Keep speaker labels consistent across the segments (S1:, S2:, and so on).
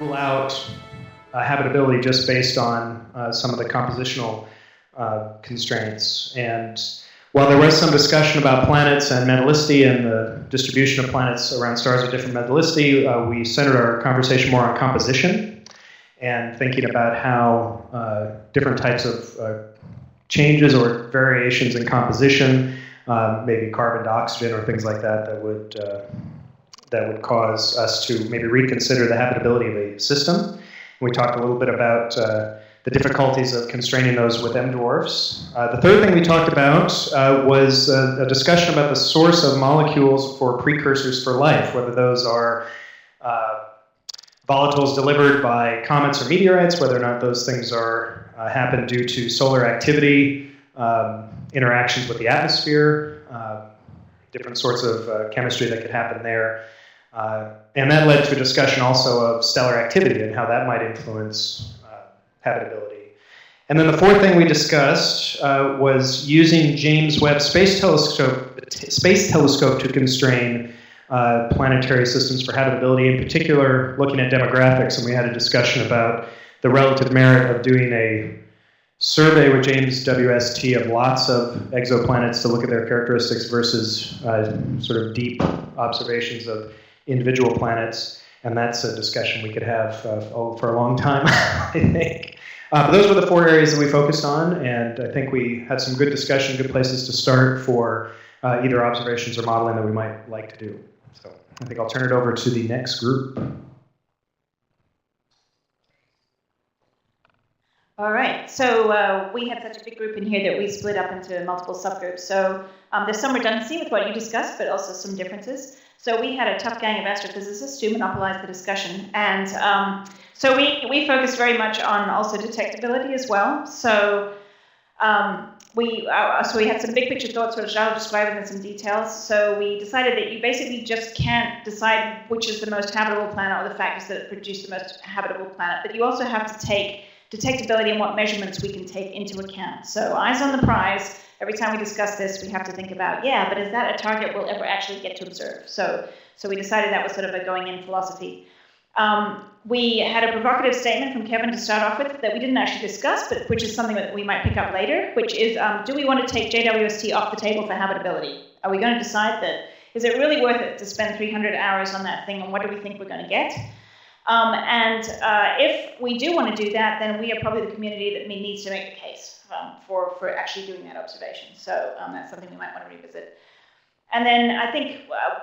S1: rule out habitability just based on some of the compositional constraints. And while there was some discussion about planets and metallicity and the distribution of planets around stars with different metallicity, we centered our conversation more on composition and thinking about how different types of changes or variations in composition, maybe carbon to oxygen or things like that, that would cause us to maybe reconsider the habitability of a system. We talked a little bit about the difficulties of constraining those with M-dwarfs. The third thing we talked about was a discussion about the source of molecules for precursors for life, whether those are volatiles delivered by comets or meteorites, whether or not those things are happen due to solar activity, interactions with the atmosphere, different sorts of chemistry that could happen there. And that led to a discussion also of stellar activity and how that might influence habitability. And then the fourth thing we discussed was using James Webb Space Telescope to constrain planetary systems for habitability, in particular looking at demographics. And we had a discussion about the relative merit of doing a survey with James WST of lots of exoplanets to look at their characteristics versus sort of deep observations of individual planets, and that's a discussion we could have for a long time, I think. But those were the four areas that we focused on, and I think we had some good discussion, good places to start for either observations or modeling that we might like to do. So I think I'll turn it over to the next group.
S2: All right, so we had such a big group in here that we split up into multiple subgroups. So there's some redundancy with what you discussed, but also some differences. So we had a tough gang of astrophysicists who monopolized the discussion. And so we focused very much on also detectability as well. So we had some big picture thoughts, which I'll describe them in some details. So we decided that you basically just can't decide which is the most habitable planet or the factors that produce the most habitable planet, but you also have to take detectability and what measurements we can take into account. So eyes on the prize. Every time we discuss this, we have to think about, yeah, but is that a target we'll ever actually get to observe? So we decided that was sort of a going-in philosophy. We had a provocative statement from Kevin to start off with that we didn't actually discuss, but which is something that we might pick up later, which is, do we want to take JWST off the table for habitability? Are we going to decide that, is it really worth it to spend 300 hours on that thing, and what do we think we're going to get? If we do want to do that, then we are probably the community that needs to make the case for actually doing that observation. So that's something we might want to revisit. And then I think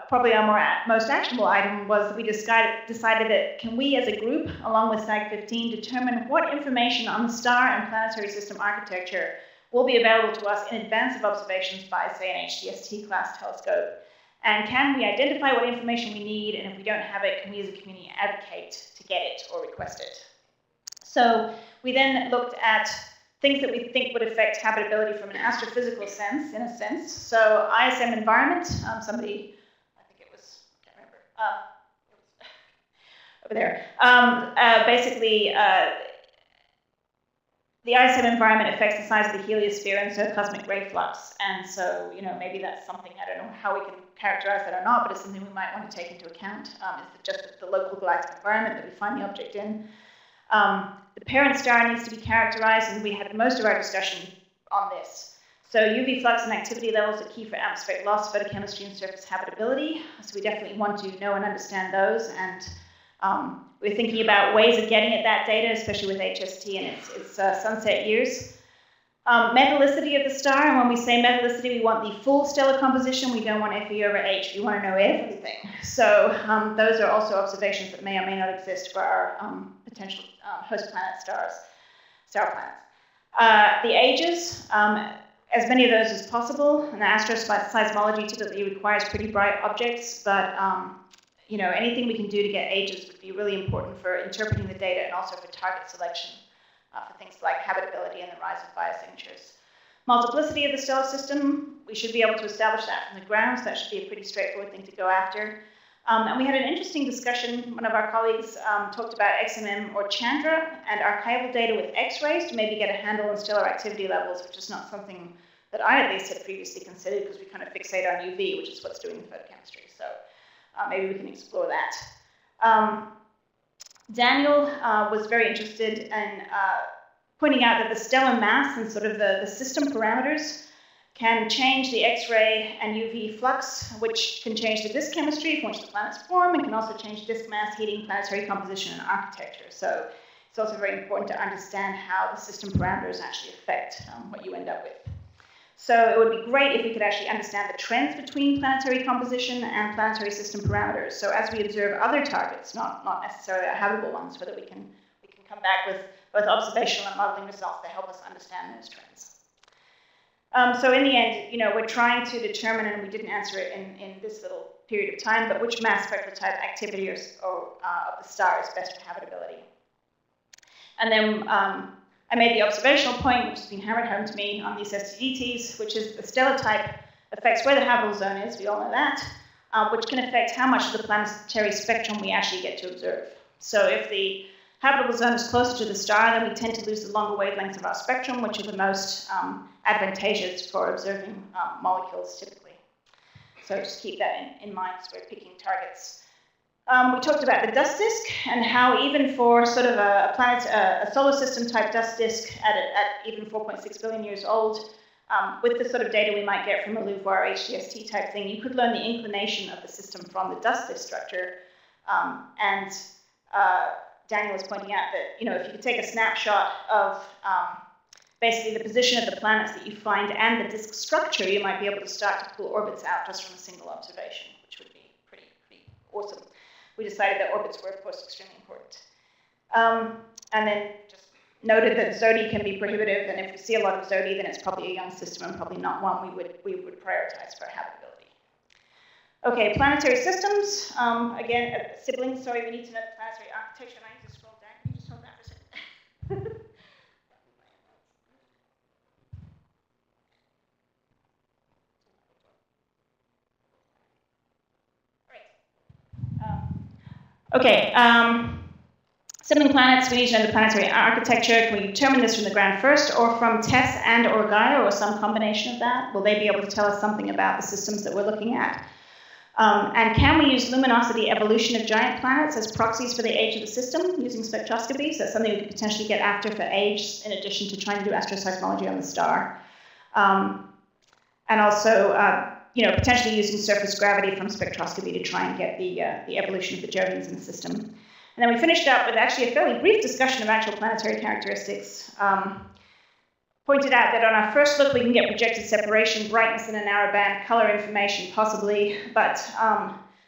S2: probably our most actionable item was that we decided that can we as a group, along with SAG-15, determine what information on the star and planetary system architecture will be available to us in advance of observations by, say, an HDST class telescope. And can we identify what information we need, and if we don't have it, can we as a community advocate to get it or request it? So we then looked at things that we think would affect habitability from an astrophysical sense, in a sense. So ISM environment, somebody, I think it was, I can't remember, it was over there. Basically, the ISM environment affects the size of the heliosphere and so cosmic ray flux. And so, maybe that's something, I don't know how we can characterize that or not, but it's something we might want to take into account. Is it just the local galactic environment that we find the object in? The parent star needs to be characterized, and we had most of our discussion on this. So UV flux and activity levels are key for atmospheric loss, photochemistry, and surface habitability. So we definitely want to know and understand those, and we're thinking about ways of getting at that data, especially with HST and its sunset years. Metallicity of the star, and when we say metallicity, we want the full stellar composition. We don't want Fe over H. We want to know everything. So those are also observations that may or may not exist for our potential host planet star planets. The ages, as many of those as possible. And astroseismology typically requires pretty bright objects, but anything we can do to get ages would be really important for interpreting the data and also for target selection. For things like habitability and the rise of biosignatures. Multiplicity of the stellar system, we should be able to establish that from the ground, so that should be a pretty straightforward thing to go after. And we had an interesting discussion. One of our colleagues talked about XMM or Chandra and archival data with X-rays to maybe get a handle on stellar activity levels, which is not something that I at least had previously considered because we kind of fixate on UV, which is what's doing the photochemistry. So maybe we can explore that. Daniel was very interested in pointing out that the stellar mass and sort of the system parameters can change the X-ray and UV flux, which can change the disk chemistry from which the planets form, and can also change disk mass, heating, planetary composition, and architecture. So it's also very important to understand how the system parameters actually affect what you end up with. So it would be great if we could actually understand the trends between planetary composition and planetary system parameters. So as we observe other targets, not necessarily our habitable ones, whether we can come back with both observational and modeling results that help us understand those trends. So in the end, we're trying to determine, and we didn't answer it in this little period of time, but which mass spectral type activity of the star is best for habitability. And then I made the observational point, which has been hammered home to me on these STDTs, which is the stellar type affects where the habitable zone is, we all know that, which can affect how much of the planetary spectrum we actually get to observe. So if the habitable zone is closer to the star, then we tend to lose the longer wavelengths of our spectrum, which are the most advantageous for observing molecules typically. So just keep that in mind as we're picking targets. We talked about the dust disk and how even for sort of a solar system type dust disk at even 4.6 billion years old, with the sort of data we might get from a LUVOIR HDST type thing, you could learn the inclination of the system from the dust disk structure. Daniel was pointing out that, if you could take a snapshot of basically the position of the planets that you find and the disk structure, you might be able to start to pull orbits out just from a single observation, which would be pretty awesome. We decided that orbits were, of course, extremely important. And then just noted that ZODI can be prohibitive, and if we see a lot of ZODI, then it's probably a young system and probably not one we would prioritize for habitability. Okay, planetary systems. Again, siblings, sorry, we need to know the planetary architecture. And I need to scroll down. Can you just hold that for a second? Okay, sibling planets, we need to know the planetary architecture. Can we determine this from the ground first, or from TESS and or Gaia, or some combination of that? Will they be able to tell us something about the systems that we're looking at? And can we use luminosity evolution of giant planets as proxies for the age of the system using spectroscopy? So that's something we could potentially get after for age, in addition to trying to do astroseismology on the star. And also, potentially using surface gravity from spectroscopy to try and get the evolution of the Jovians in the system. And then we finished up with actually a fairly brief discussion of actual planetary characteristics. Pointed out that on our first look we can get projected separation, brightness in a narrow band, color information possibly, but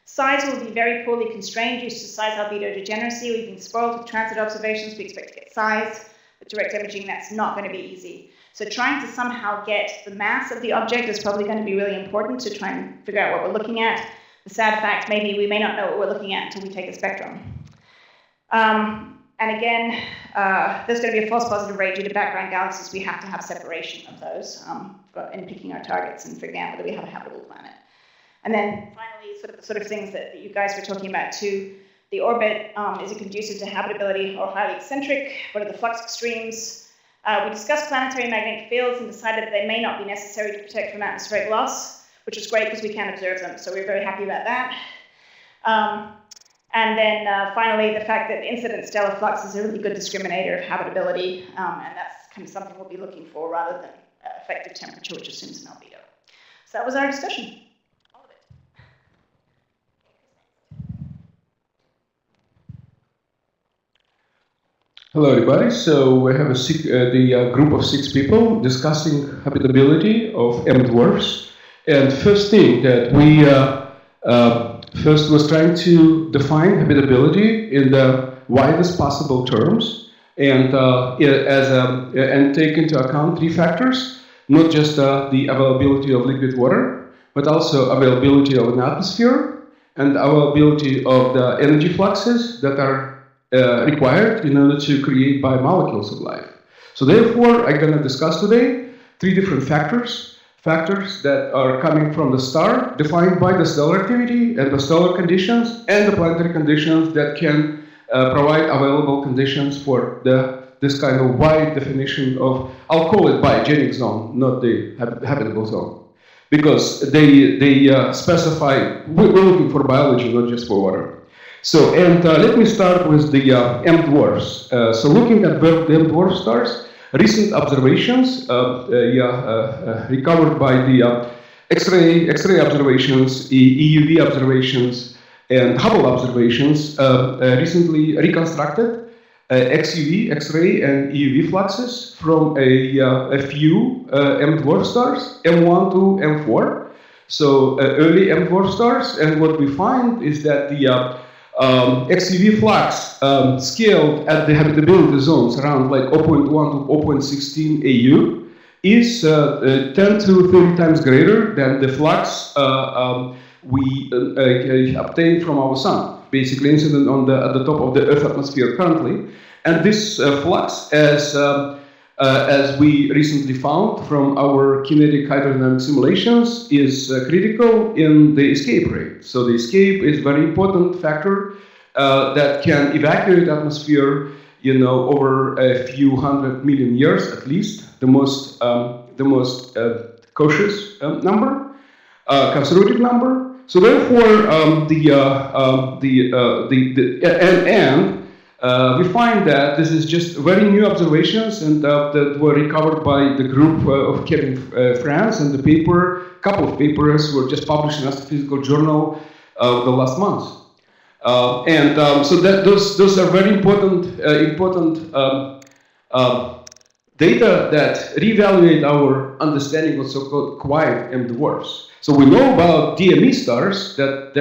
S2: size will be very poorly constrained due to size albedo degeneracy. We've been spoiled with transit observations, we expect to get size. With direct imaging, that's not going to be easy. So trying to somehow get the mass of the object is probably going to be really important to try and figure out what we're looking at. The sad fact, maybe we may not know what we're looking at until we take a spectrum. And again, there's going to be a false positive rate due to background galaxies. We have to have separation of those in picking our targets and figuring out whether we have a habitable planet. And then finally, the sort of things that you guys were talking about too. The orbit, is it conducive to habitability or highly eccentric? What are the flux extremes? We discussed planetary magnetic fields and decided that they may not be necessary to protect from atmospheric loss, which is great because we can observe them. So we're very happy about that. And then finally, the fact that incident stellar flux is a really good discriminator of habitability, and that's kind of something we'll be looking for rather than effective temperature, which assumes an albedo. So that was our discussion. All of it.
S3: Hello, everybody. So we have the group of 6 people discussing habitability of M dwarfs. And first thing that we first was trying to define habitability in the widest possible terms, and take into account 3 factors, not just the availability of liquid water, but also availability of an atmosphere and availability of the energy fluxes that are required in order to create biomolecules of life. So therefore, I'm going to discuss today 3 different factors that are coming from the star, defined by the stellar activity and the stellar conditions and the planetary conditions that can provide available conditions for this kind of wide definition of, I'll call it biogenic zone, not the habitable zone. Because they specify, we're looking for biology, not just for water. So, and let me start with the M dwarfs. So looking at the M dwarf stars, recent observations recovered by the X-ray observations, EUV observations, and Hubble observations recently reconstructed XUV, X-ray, and EUV fluxes from a few M dwarf stars, M1 to M4. So early M dwarf stars, and what we find is that the XUV flux scaled at the habitability zones around like 0.1 to 0.16 AU is 10 to 30 times greater than the flux we obtained from our sun, basically incident on at the top of the Earth atmosphere currently. And this flux, as we recently found from our kinetic hydrodynamic simulations, is critical in the escape rate. So the escape is a very important factor that can evacuate atmosphere, over a few 100 million years at least. The most cautious number, conservative number. So therefore, we find that this is just very new observations, and that were recovered by the group of Kevin France, and the couple of papers were just published in Astrophysical Journal the last month. So that those are very important data that reevaluate our understanding of so-called quiet M dwarfs. So we know about DME stars that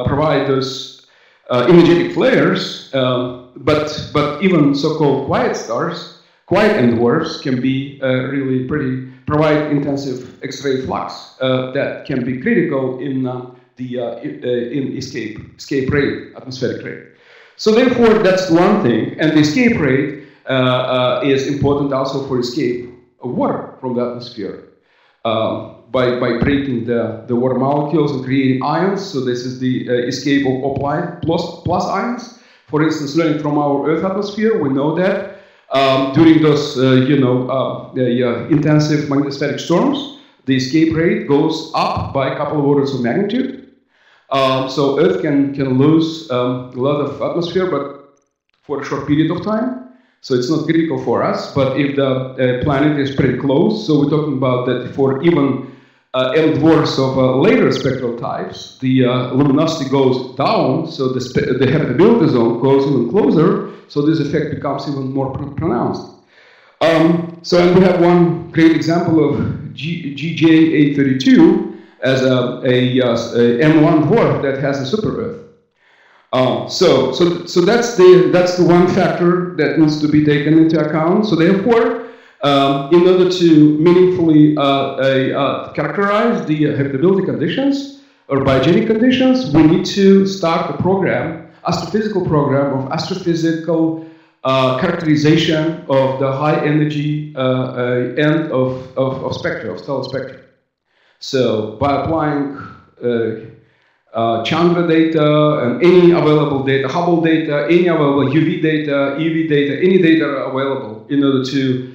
S3: provide those energetic flares, but even so-called quiet stars, quiet M dwarfs, can be provide intensive X-ray flux that can be critical in in escape rate, atmospheric rate. So therefore, that's one thing, and the escape rate is important also for escape of water from the atmosphere by breaking the water molecules and creating ions. So this is the escape of plus ions. For instance, learning from our Earth atmosphere, we know that during those intensive magnetospheric storms, the escape rate goes up by a couple of orders of magnitude. So Earth can lose a lot of atmosphere, but for a short period of time. So it's not critical for us, but if the planet is pretty close, so we're talking about that for even M dwarfs of later spectral types, the luminosity goes down, so the habitability zone goes even closer, so this effect becomes even more pronounced. And we have one great example of GJ832 as a M1 dwarf that has a super Earth. So that's the one factor that needs to be taken into account. So therefore, in order to meaningfully characterize the habitability conditions or biogenic conditions, we need to start a program, astrophysical program of astrophysical characterization of the high energy end of spectra, of stellar spectra. So by applying Chandra data and any available data, Hubble data, any available UV data, EV data, any data available in order to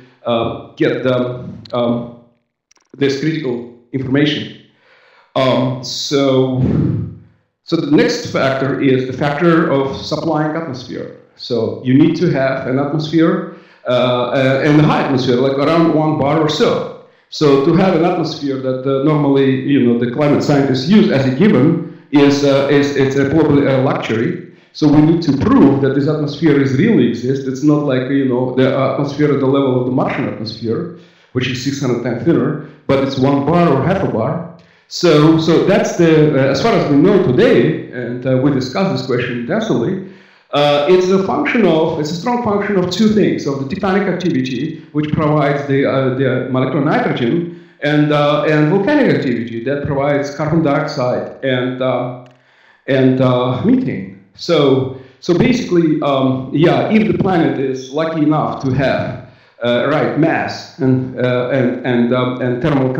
S3: get this critical information. So the next factor is the factor of supplying atmosphere. So you need to have an atmosphere and a high atmosphere, like around 1 bar or so. So to have an atmosphere that normally, the climate scientists use as a given is probably a luxury. So we need to prove that this atmosphere really exists. It's not like the atmosphere at the level of the Martian atmosphere, which is 600 times thinner, but it's 1 bar or half a bar. So that's as far as we know today, and we discussed this question intensively. It's a strong function of two things: of the tectonic activity, which provides the molecular nitrogen, and volcanic activity that provides carbon dioxide and methane. So basically, if the planet is lucky enough to have right mass and thermal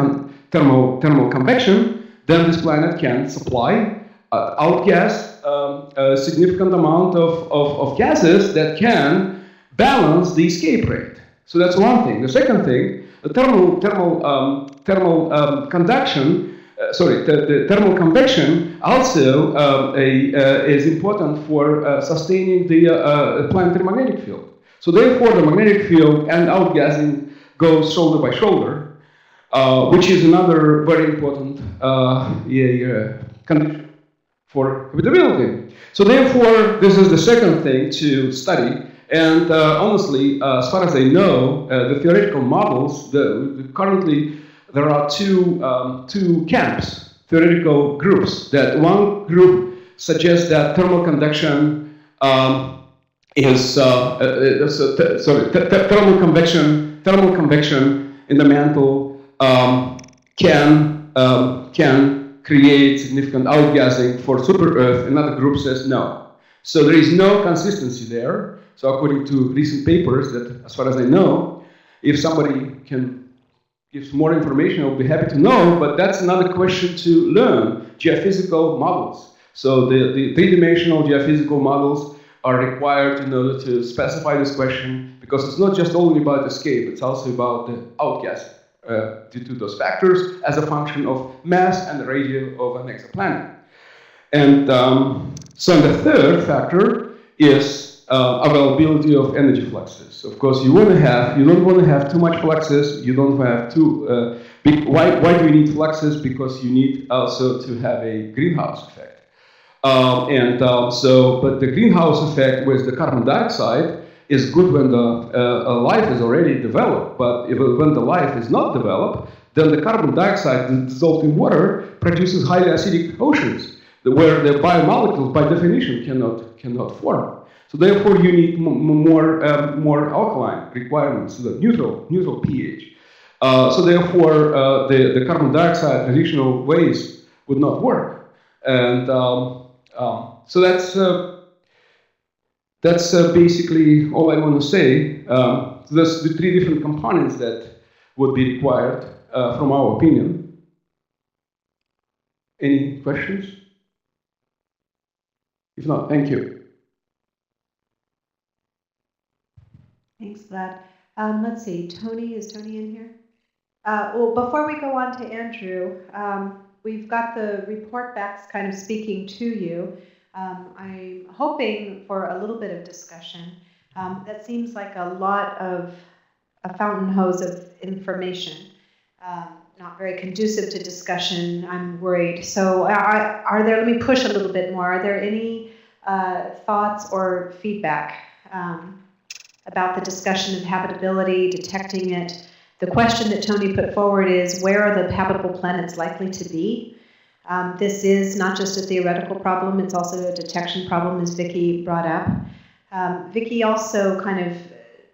S3: convection, then this planet can supply outgas a significant amount of gases that can balance the escape rate. So that's one thing. The second thing, the thermal conduction the thermal convection also is important for sustaining the planetary magnetic field. So therefore, the magnetic field and outgassing goes shoulder by shoulder, which is another very important condition for habitability. So therefore, this is the second thing to study. And honestly, as far as I know, the theoretical models, currently there are two camps, theoretical groups. That one group suggests that thermal conduction thermal convection in the mantle can create significant outgassing for super Earth. Another group says no. So there is no consistency there. So according to recent papers, that as far as I know, if somebody can give some more information, I'll be happy to know. But that's another question to learn: geophysical models. So the three-dimensional geophysical models are required in order to specify this question, because it's not just only about escape, it's also about the outgassing due to those factors as a function of mass and the radius of an exoplanet. And so the third factor is availability of energy fluxes. Of course, you don't want to have too much fluxes. You don't have too big. Why do you need fluxes? Because you need also to have a greenhouse effect. But the greenhouse effect with the carbon dioxide is good when the life is already developed. But when the life is not developed, then the carbon dioxide dissolved in water produces highly acidic oceans, where the biomolecules, by definition, cannot form. So therefore, you need more alkaline requirements, so the neutral pH. So therefore, the carbon dioxide traditional ways would not work, and so that's basically all I want to say. So there's the three different components that would be required from our opinion. Any questions? If not, thank you.
S4: Thanks, Vlad. Let's see, Tony, is Tony in here? Well, before we go on to Andrew, we've got the report backs kind of speaking to you. I'm hoping for a little bit of discussion. That seems like a lot of a fountain hose of information, not very conducive to discussion, I'm worried. So let me push a little bit more. Are there any thoughts or feedback about the discussion of habitability, detecting it? The question that Tony put forward is, where are the habitable planets likely to be? This is not just a theoretical problem, it's also a detection problem, as Vicky brought up. Vicky also kind of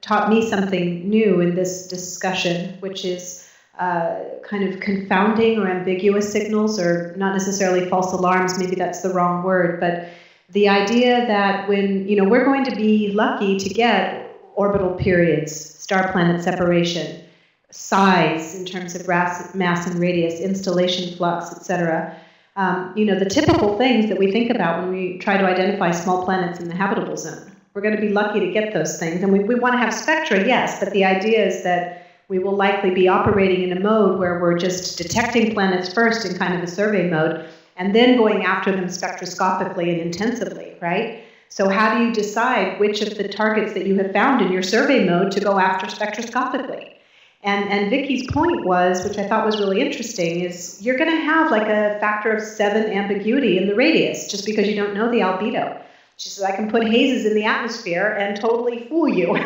S4: taught me something new in this discussion, which is kind of confounding or ambiguous signals, or not necessarily false alarms, maybe that's the wrong word, but the idea that when, we're going to be lucky to get orbital periods, star-planet separation, size in terms of mass and radius, installation flux, etc. The typical things that we think about when we try to identify small planets in the habitable zone. We're going to be lucky to get those things. And we want to have spectra, yes, but the idea is that we will likely be operating in a mode where we're just detecting planets first in kind of a survey mode, and then going after them spectroscopically and intensively, right? So how do you decide which of the targets that you have found in your survey mode to go after spectroscopically? And Vicky's point was, which I thought was really interesting, is you're going to have like a factor of 7 ambiguity in the radius just because you don't know the albedo. She says, I can put hazes in the atmosphere and totally fool you,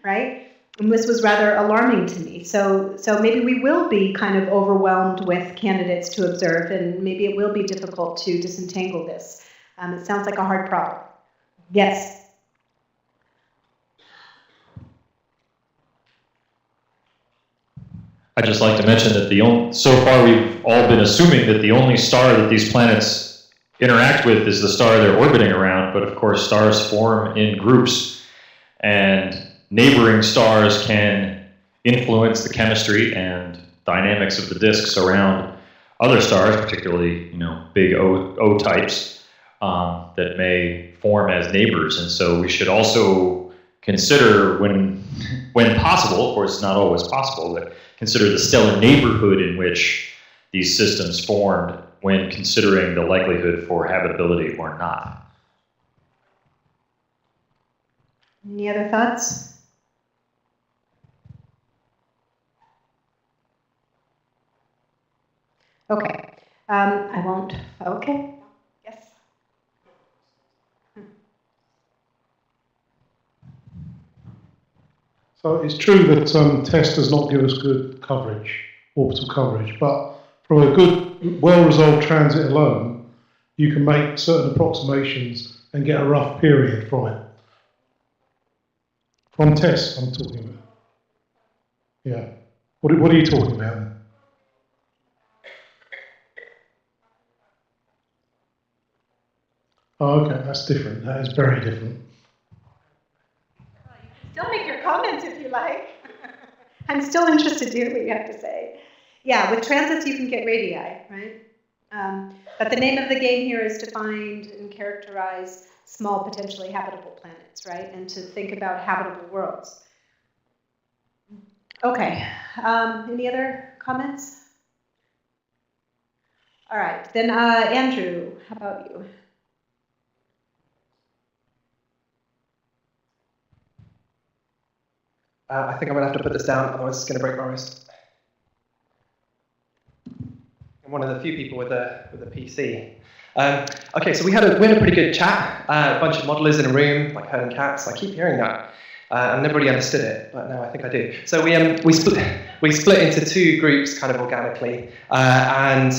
S4: right? And this was rather alarming to me. So maybe we will be kind of overwhelmed with candidates to observe, and maybe it will be difficult to disentangle this. It sounds like a hard problem. Yes.
S5: I'd just like to mention that so far we've all been assuming that the only star that these planets interact with is the star they're orbiting around, but of course stars form in groups, and neighboring stars can influence the chemistry and dynamics of the disks around other stars, particularly big O types that may form as neighbors. And so we should also consider, when possible, of course not always possible, but consider the stellar neighborhood in which these systems formed when considering the likelihood for habitability or not.
S4: Any other thoughts? Okay. I won't. Okay. Yes.
S6: So it's true that TESS does not give us good coverage, orbital coverage, but from a good, well-resolved transit alone, you can make certain approximations and get a rough period from it. From TESS, I'm talking about. Yeah. What are you talking about then? Oh, okay, that's different. That is very different.
S4: Still make your comments if you like. I'm still interested to hear what you have to say. Yeah, with transits you can get radii, right? But the name of the game here is to find and characterize small, potentially habitable planets, right? And to think about habitable worlds. Okay, any other comments? All right, then Andrew, how about you?
S7: I think I'm going to have to put this down, otherwise it's going to break my wrist. I'm one of the few people with a PC. Okay, so we had a pretty good chat. A bunch of modelers in a room, like herding cats. I keep hearing that. I never really understood it, but now I think I do. So we split into two groups kind of organically, and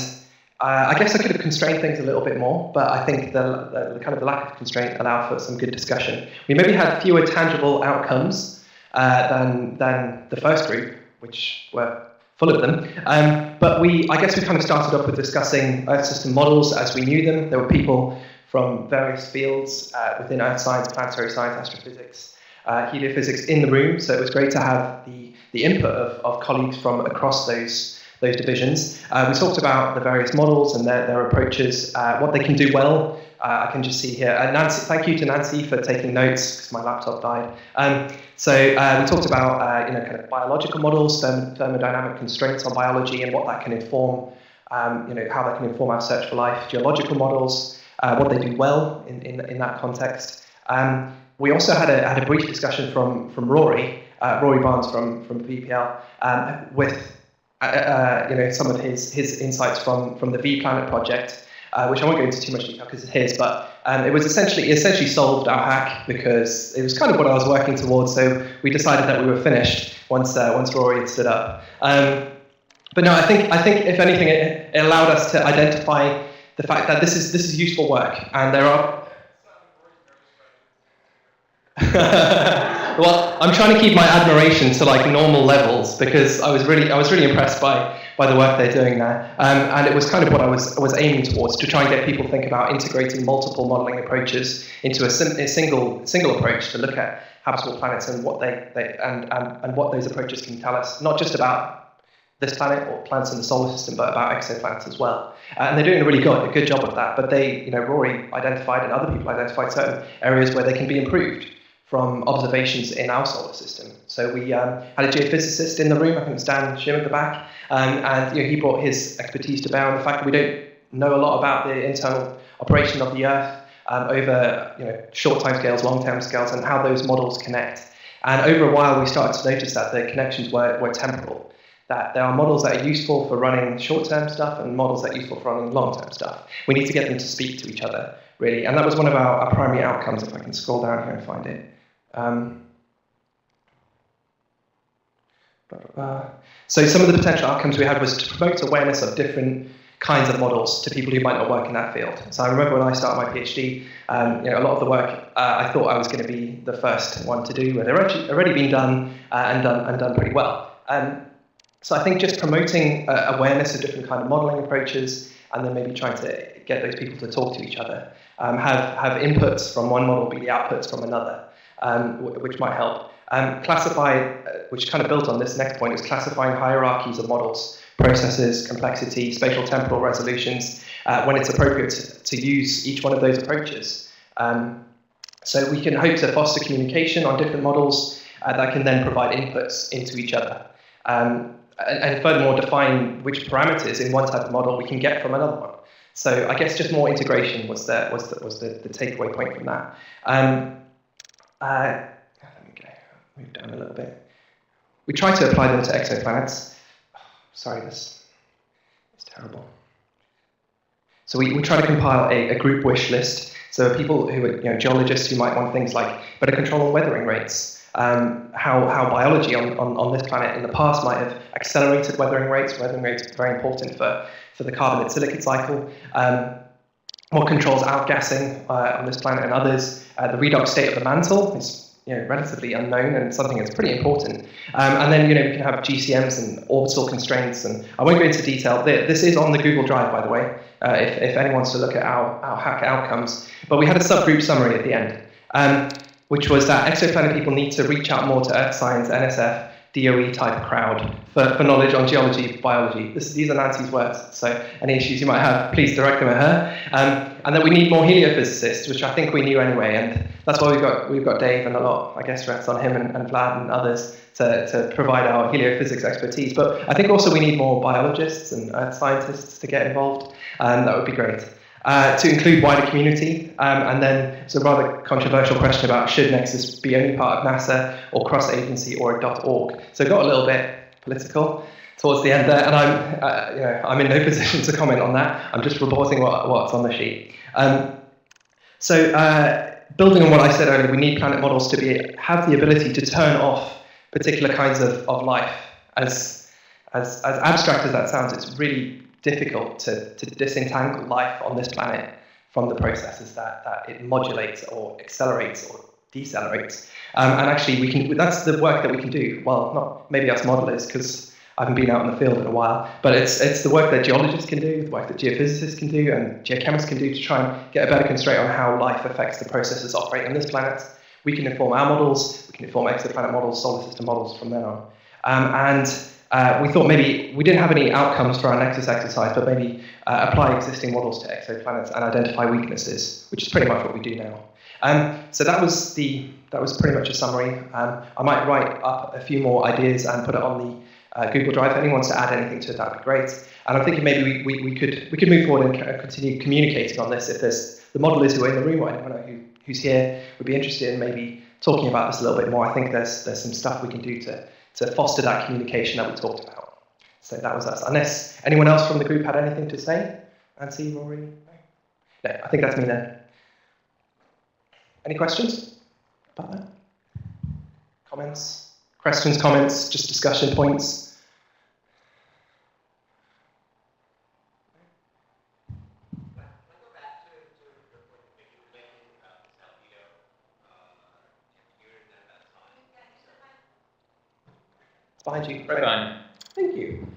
S7: I guess I could have constrained things a little bit more, but I think the kind of the lack of constraint allowed for some good discussion. We maybe had fewer tangible outcomes than the first group, which were full of them. But I guess we kind of started off with discussing Earth system models as we knew them. There were people from various fields within Earth science, planetary science, astrophysics, heliophysics in the room. So it was great to have the input of colleagues from across those divisions. We talked about the various models and their approaches, what they can do well. I can just see here. Nancy, thank you to Nancy for taking notes because my laptop died. So we talked about kind of biological models, thermodynamic constraints on biology, and what that can inform, how that can inform our search for life. Geological models, what they do well in that context. We also had a brief discussion from Rory Barnes from VPL with some of his insights from the V-Planet project. Which I won't go into too much detail because it's his, but it essentially solved our hack because it was kind of what I was working towards. So we decided that we were finished once Rory had stood up. But no, I think if anything, it allowed us to identify the fact that this is useful work, and there are. Well, I'm trying to keep my admiration to like normal levels because I was really impressed by the work they're doing there, and it was kind of what I was aiming towards, to try and get people to think about integrating multiple modelling approaches into a single approach to look at habitable planets and what and what those approaches can tell us, not just about this planet or planets in the solar system, but about exoplanets as well. And they're doing a really good job of that. But Rory identified and other people identified certain areas where they can be improved from observations in our solar system. So we had a geophysicist in the room, I think it's Dan Shim at the back, and he brought his expertise to bear on the fact that we don't know a lot about the internal operation of the Earth over short time scales, long term scales, and how those models connect. And over a while, we started to notice that the connections were temporal, that there are models that are useful for running short-term stuff and models that are useful for running long-term stuff. We need to get them to speak to each other, really. And that was one of our primary outcomes, if I can scroll down here and find it. So some of the potential outcomes we had was to promote awareness of different kinds of models to people who might not work in that field. So I remember when I started my PhD, a lot of the work I thought I was going to be the first one to do, but they're actually already been done and done pretty well. So I think just promoting awareness of different kind of modeling approaches, and then maybe trying to get those people to talk to each other, have inputs from one model be the outputs from another. Which might help. Classify, which kind of built on this next point, is classifying hierarchies of models, processes, complexity, spatial temporal resolutions, when it's appropriate to use each one of those approaches. So we can hope to foster communication on different models that can then provide inputs into each other. and furthermore define which parameters in one type of model we can get from another one. So I guess just more integration was the takeaway point from that. Let me go, move down a little bit. We tried to apply them to exoplanets. Sorry, this is terrible. So we try to compile a group wish list. So people who are geologists who might want things like better control on weathering rates, how biology on this planet in the past might have accelerated weathering rates. Weathering rates are very important for the carbonate-silicate cycle. What controls outgassing on this planet and others. The redox state of the mantle is relatively unknown and something that's pretty important. And then we can have GCMs and orbital constraints, and I won't go into detail. This is on the Google Drive, by the way, if anyone wants to look at our hack outcomes. But we had a subgroup summary at the end, which was that exoplanet people need to reach out more to Earth Science, NSF, DOE type crowd for knowledge on geology, biology. These are Nancy's words, so any issues you might have, please direct them at her. And then we need more heliophysicists, which I think we knew anyway, and that's why we've got Dave, and a lot, I guess, rests on him and Vlad and others to provide our heliophysics expertise. But I think also we need more biologists and earth scientists to get involved. That would be great. To include wider community, and then it's a rather controversial question about should Nexus be only part of NASA or cross-agency or a .org. So it got a little bit political towards the end there, and I'm in no position to comment on that. I'm just reporting what's on the sheet. Building on what I said earlier, we need planet models to have the ability to turn off particular kinds of life. As abstract as that sounds, it's really difficult to disentangle life on this planet from the processes that it modulates or accelerates or decelerates. And actually, that's the work that we can do. Well, not maybe us modelers, because I haven't been out in the field in a while, but it's the work that geologists can do, the work that geophysicists can do, and geochemists can do to try and get a better constraint on how life affects the processes operating on this planet. We can inform our models, we can inform exoplanet models, solar system models from then on. We thought maybe we didn't have any outcomes for our Nexus exercise, but maybe apply existing models to exoplanets and identify weaknesses, which is pretty much what we do now. So that was pretty much a summary. I might write up a few more ideas and put it on the Google Drive. If anyone wants to add anything to it, that would be great. And I'm thinking maybe we could move forward and continue communicating on this. If there's the modelers who are in the room or anyone who's here would be interested in maybe talking about this a little bit more. I think there's some stuff we can do to foster that communication that we talked about. So that was us. Unless anyone else from the group had anything to say? Nancy, Rory? No, I think that's me then. Any questions about that? Comments? Questions, comments, just discussion points? Behind you. Right behind. Thank you.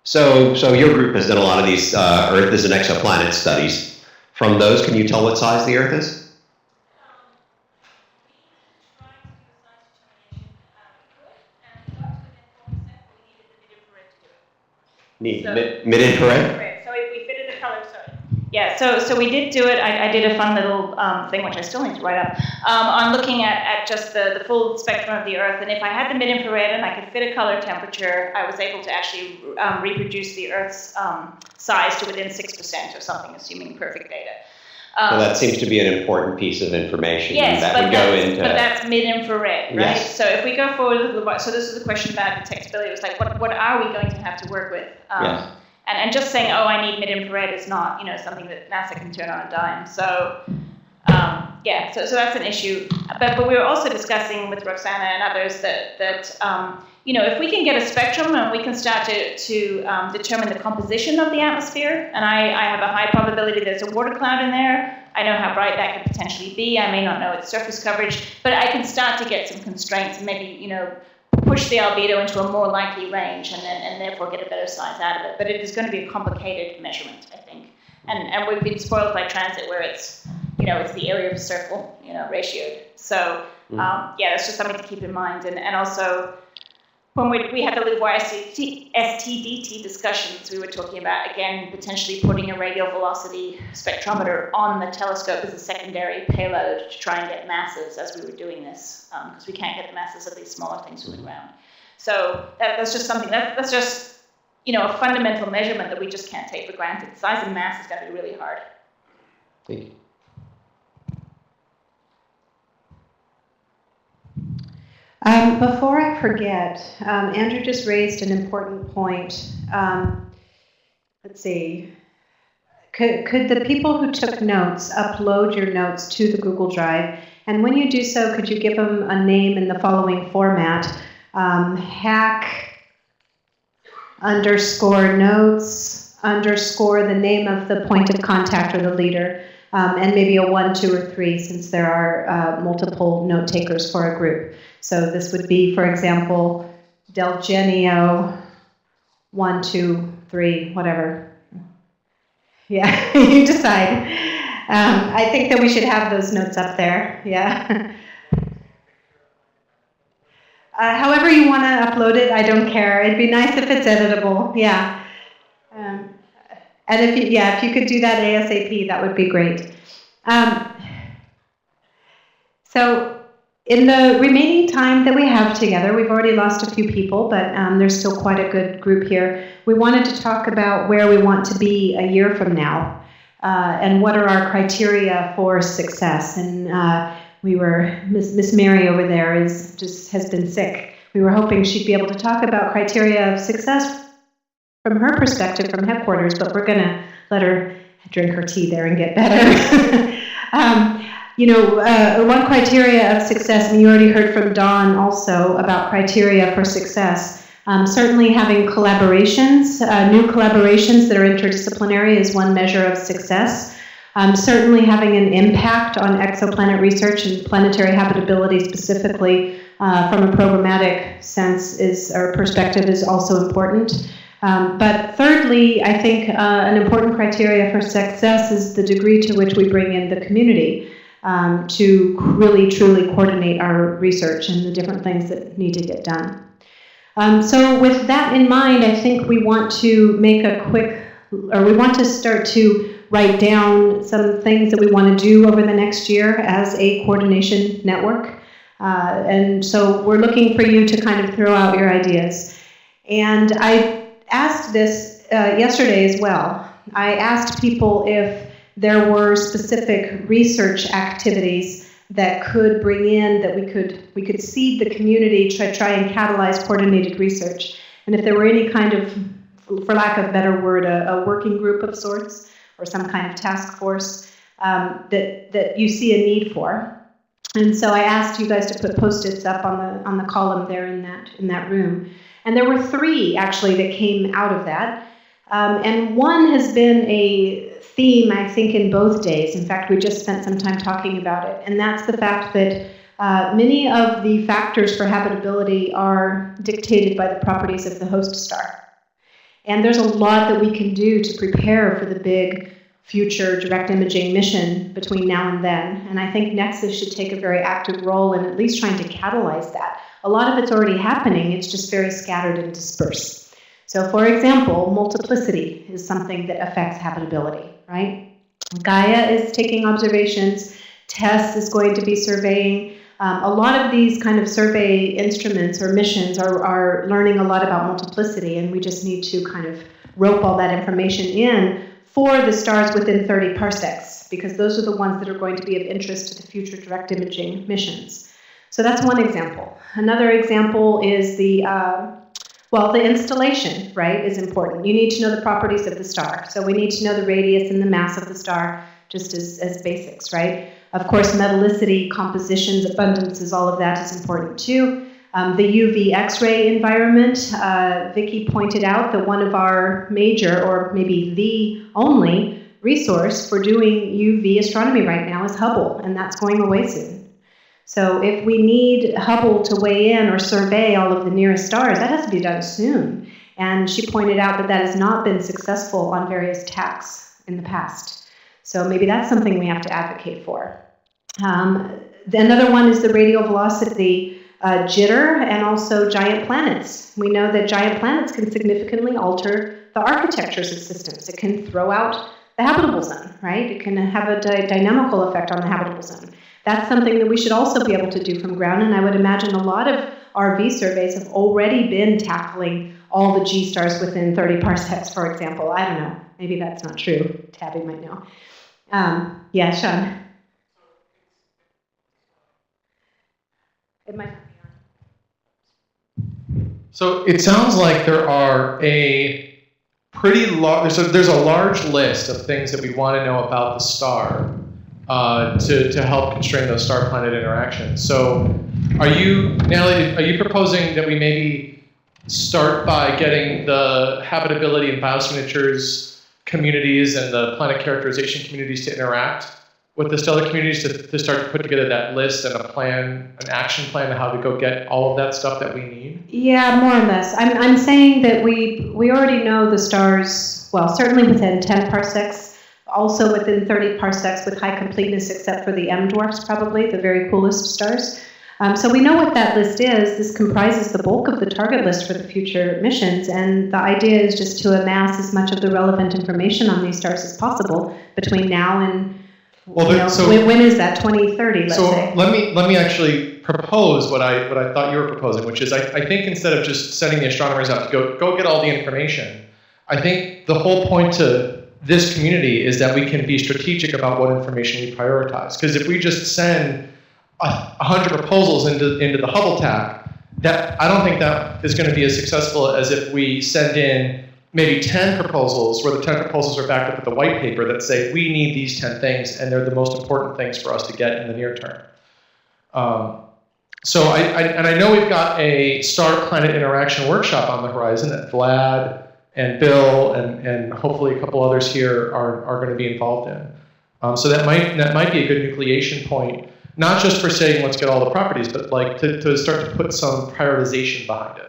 S8: So your group has done a lot of these Earth as an exoplanet studies. From those, can you tell what size the Earth is? Need mid-infrared?
S2: So we fitted the color, sorry. Yeah, so we did do it. I did a fun little thing, which I still need to write up, on looking at just the full spectrum of the Earth. And if I had the mid-infrared and I could fit a color temperature, I was able to actually reproduce the Earth's size to within 6% or something, assuming perfect data.
S8: Well, that seems to be an important piece of information.
S2: Yes,
S8: that would go into.
S2: But that's mid-infrared, right?
S8: Yes.
S2: So if we go forward with so this is a question about detectability. It was like, what are we going to have to work with?
S8: Yes.
S2: And just saying, oh, I need mid-infrared is not, something that NASA can turn on a dime. So, so that's an issue. But we were also discussing with Roxana and others that if we can get a spectrum and we can start to determine the composition of the atmosphere, and I have a high probability there's a water cloud in there. I know how bright that could potentially be. I may not know its surface coverage, but I can start to get some constraints and maybe, push the albedo into a more likely range and therefore get a better size out of it. But it is going to be a complicated measurement, I think. And we've been spoiled by transit where it's, it's the area of a circle, ratioed. So, that's just something to keep in mind. And also, when we had the LUVOIR STDT discussions, we were talking about, again, potentially putting a radial velocity spectrometer on the telescope as a secondary payload to try and get masses as we were doing this, because we can't get the masses of these smaller things from the ground. So that's just something, that's just, a fundamental measurement that we just can't take for granted. Size and mass is going to be really hard.
S8: Thank you.
S4: Before I forget, Andrew just raised an important point. Let's see. Could the people who took notes upload your notes to the Google Drive? And when you do so, could you give them a name in the following format? hack_notes_ the name of the point of contact or the leader, and maybe a 1, 2, or 3, since there are multiple note takers for a group. So this would be, for example, Delgenio 1, 2, 3, whatever. Yeah, you decide. I think that we should have those notes up there. Yeah. However you want to upload it, I don't care. It'd be nice if it's editable. Yeah. And if you could do that ASAP, that would be great. So in the remaining time that we have together, we've already lost a few people, but there's still quite a good group here. We wanted to talk about where we want to be a year from now, and what are our criteria for success. And Miss Mary over there has been sick. We were hoping she'd be able to talk about criteria of success from her perspective from headquarters, but we're going to let her drink her tea there and get better. One criteria of success, and you already heard from Dawn also about criteria for success. Certainly having collaborations, new collaborations that are interdisciplinary is one measure of success. Certainly having an impact on exoplanet research and planetary habitability specifically from a programmatic sense or perspective is also important. But thirdly, I think an important criteria for success is the degree to which we bring in the community to really truly coordinate our research and the different things that need to get done. So with that in mind, I think we want to we want to start to write down some things that we want to do over the next year as a coordination network. And so we're looking for you to kind of throw out your ideas. And I asked this yesterday as well. I asked people if there were specific research activities that could bring in, that we could seed the community to try and catalyze coordinated research. And if there were any kind of, for lack of a better word, a working group of sorts, or some kind of task force that you see a need for. And so I asked you guys to put Post-its up on the column there in that room. And there were 3 actually that came out of that. And one has been a theme, I think, in both days. In fact, we just spent some time talking about it. And that's the fact that many of the factors for habitability are dictated by the properties of the host star. And there's a lot that we can do to prepare for the big future direct imaging mission between now and then. And I think NExSS should take a very active role in at least trying to catalyze that. A lot of it's already happening, it's just very scattered and dispersed. So for example, multiplicity is something that affects habitability, right? Gaia is taking observations, TESS is going to be surveying. A lot of these kind of survey instruments or missions are learning a lot about multiplicity, and we just need to kind of rope all that information in for the stars within 30 parsecs, because those are the ones that are going to be of interest to the future direct imaging missions. So that's one example. Another example is the installation, right, is important. You need to know the properties of the star. So we need to know the radius and the mass of the star, just as basics, right? Of course, metallicity, compositions, abundances, all of that is important too. The UV X-ray environment, Vicki pointed out that one of our major, or maybe the only, resource for doing UV astronomy right now is Hubble, and that's going away soon. So if we need Hubble to weigh in or survey all of the nearest stars, that has to be done soon. And she pointed out that that has not been successful on various TACs in the past. So maybe that's something we have to advocate for. Another one is the radial velocity jitter and also giant planets. We know that giant planets can significantly alter the architectures of systems. It can throw out the habitable zone, right? It can have a dynamical effect on the habitable zone. That's something that we should also be able to do from ground, and I would imagine a lot of RV surveys have already been tackling all the G stars within 30 parsecs, for example. I don't know. Maybe that's not true. Tabby might know. Yeah, Sean. It might not be on.
S9: So it sounds like there are a pretty large, there's a large list of things that we want to know about the star to help constrain those star-planet interactions. So Natalie, are you proposing that we maybe start by getting the habitability and biosignatures communities and the planet characterization communities to interact with the stellar communities to start to put together that list and a plan, an action plan on how to go get all of that stuff that we need?
S4: Yeah, more or less. I'm saying that we already know the stars, well, certainly within 10 parsecs, also within 30 parsecs with high completeness, except for the M dwarfs, probably, the very coolest stars. So we know what that list is. This comprises the bulk of the target list for the future missions, and the idea is just to amass as much of the relevant information on these stars as possible between now and when is that? 2030, let's say.
S9: So let me actually propose what I thought you were proposing, which is I think instead of just sending the astronomers out to go get all the information, I think the whole point to this community is that we can be strategic about what information we prioritize. Because if we just send 100 proposals into the Hubble TAC, I don't think that is going to be as successful as if we send in maybe 10 proposals, where the 10 proposals are backed up with the white paper that say, we need these 10 things, and they're the most important things for us to get in the near term. So I know we've got a star-planet interaction workshop on the horizon that Vlad and Bill and hopefully a couple others here are going to be involved in. So that might be a good nucleation point, not just for saying let's get all the properties, but like to start to put some prioritization behind it.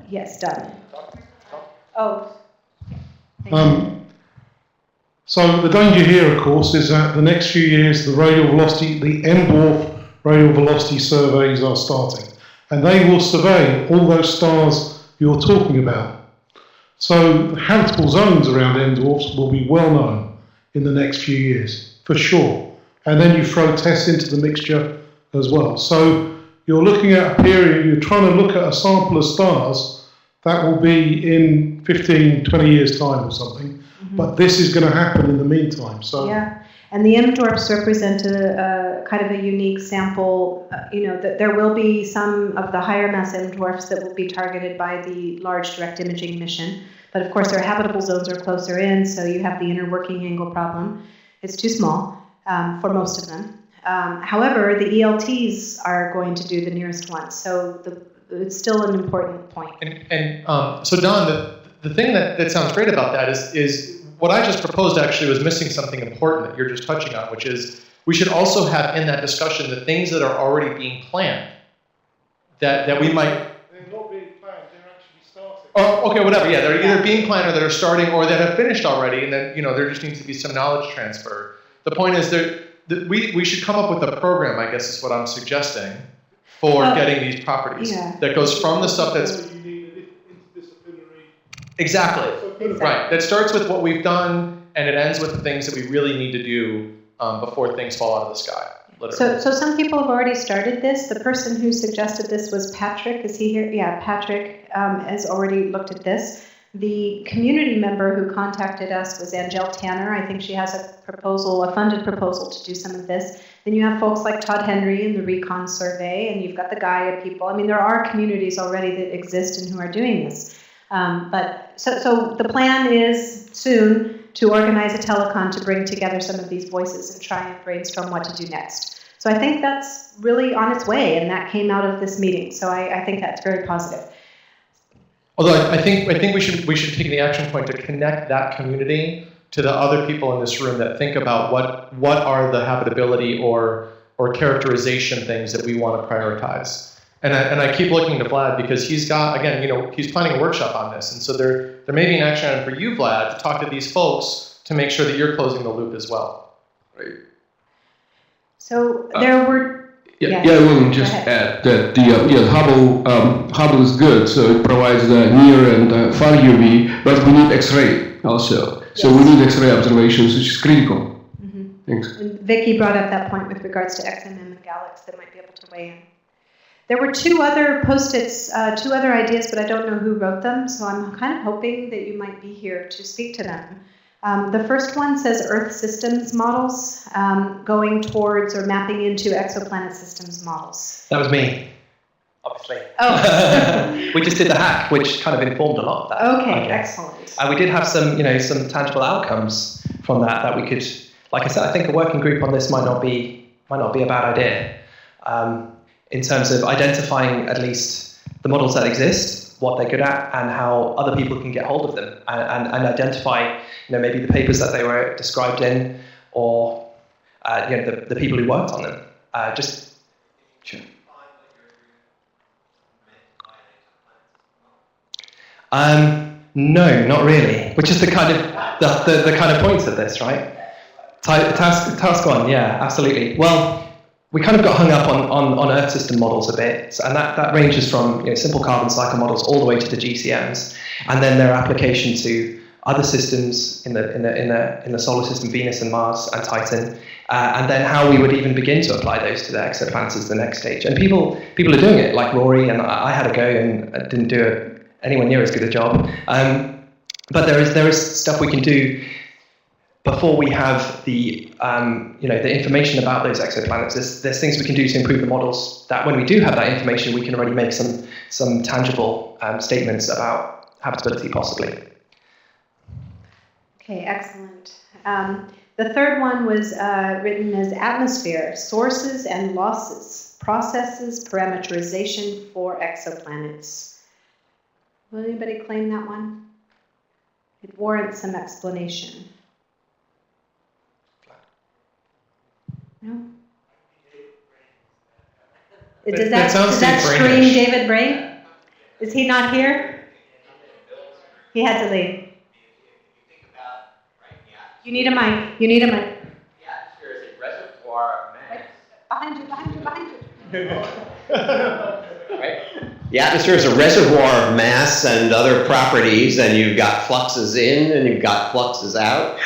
S4: Yes, done. Oh.
S6: So the danger here, of course, is that the next few years the M-dwarf radial velocity surveys are starting, and they will survey all those stars you're talking about. So the habitable zones around M-dwarfs will be well known in the next few years, for sure. And then you throw tests into the mixture as well. So you're looking at a period, you're trying to look at a sample of stars that will be in 15, 20 years' time or something. Mm-hmm. But this is going to happen in the meantime. So
S4: yeah, and the M dwarfs represent a kind of a unique sample. That there will be some of the higher mass M dwarfs that will be targeted by the large direct imaging mission. But of course, their habitable zones are closer in, so you have the inner working angle problem. It's too small for most of them. However, the ELTs are going to do the nearest ones, so it's still an important point.
S9: So Don, the thing that sounds great about that is what I just proposed actually was missing something important that you're just touching on, which is we should also have in that discussion the things that are already being planned that we might.
S6: They're not being planned; they're actually starting.
S9: Oh, okay, whatever. Yeah, they're either being planned or that are starting or that have finished already, and then there just needs to be some knowledge transfer. The point is we should come up with a program, I guess is what I'm suggesting, for getting these properties. Yeah. That goes from the stuff that's...
S6: You need an interdisciplinary...
S9: Exactly. Right. That starts with what we've done, and it ends with the things that we really need to do before things fall out of the sky, literally.
S4: So some people have already started this. The person who suggested this was Patrick. Is he here? Yeah, Patrick has already looked at this. The community member who contacted us was Angel Tanner. I think she has a funded proposal to do some of this. Then you have folks like Todd Henry in the Recon Survey, and you've got the Gaia people. I mean, there are communities already that exist and who are doing this. So the plan is soon to organize a telecon to bring together some of these voices and try and brainstorm what to do next. So I think that's really on its way, and that came out of this meeting. So I think that's very positive.
S9: Although I think we should take the action point to connect that community to the other people in this room that think about what are the habitability or characterization things that we want to prioritize. And I keep looking to Vlad because he's got, again, he's planning a workshop on this, and so there may be an action item for you, Vlad, to talk to these folks to make sure that you're closing the loop as well. Right.
S4: So there were.
S3: I will just add that Hubble is good, so it provides the near and far UV, but we need X-ray also. So we need X-ray observations, which is critical. Mm-hmm. Thanks.
S4: And Vicky brought up that point with regards to XMM and Galax that might be able to weigh in. There were two other post-its, two other ideas, but I don't know who wrote them, so I'm kind of hoping that you might be here to speak to them. The first one says Earth systems models, going towards or mapping into exoplanet systems models.
S7: That was me, obviously.
S4: Oh.
S7: We just did the hack, which kind of informed a lot of that.
S4: Okay, excellent.
S7: We did have some, some tangible outcomes from that we could, like I said, I think a working group on this might not be a bad idea. In terms of identifying at least the models that exist, what they're good at, and how other people can get hold of them, and identify, maybe the papers that they were described in, or the people who worked on them. Sure. No, not really. Which is the kind of point of this, right? Task one, yeah, absolutely. Well, we kind of got hung up on Earth system models a bit, and that ranges from simple carbon cycle models all the way to the GCMs, and then their application to other systems in the solar system, Venus and Mars and Titan, and then how we would even begin to apply those to the exoplanets as the next stage. And people are doing it, like Rory, and I had a go and didn't do anywhere near as good a job. But there is stuff we can do before we have the the information about those exoplanets. There's things we can do to improve the models, that when we do have that information, we can already make some tangible statements about habitability, possibly.
S4: Okay, excellent. The third one was written as atmosphere, sources and losses, processes, parameterization for exoplanets. Will anybody claim that one? It warrants some explanation. No? Does that scream David Brain? Is he not here? He had to leave. You need a mic. You need a mic.
S8: The atmosphere is a reservoir of mass.
S4: Behind you.
S8: Right? The atmosphere is a reservoir of mass and other properties, and you've got fluxes in and you've got fluxes out,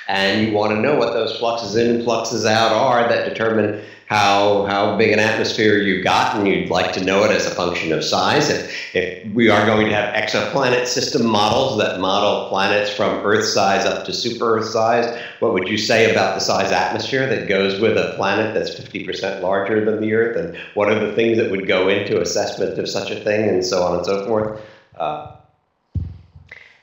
S8: and you want to know what those fluxes in and fluxes out are that determine how big an atmosphere you've got, and you'd like to know it as a function of size. If we are going to have exoplanet system models that model planets from Earth size up to super Earth size, what would you say about the size atmosphere that goes with a planet that's 50% larger than the Earth, and what are the things that would go into assessment of such a thing, and so on and so forth?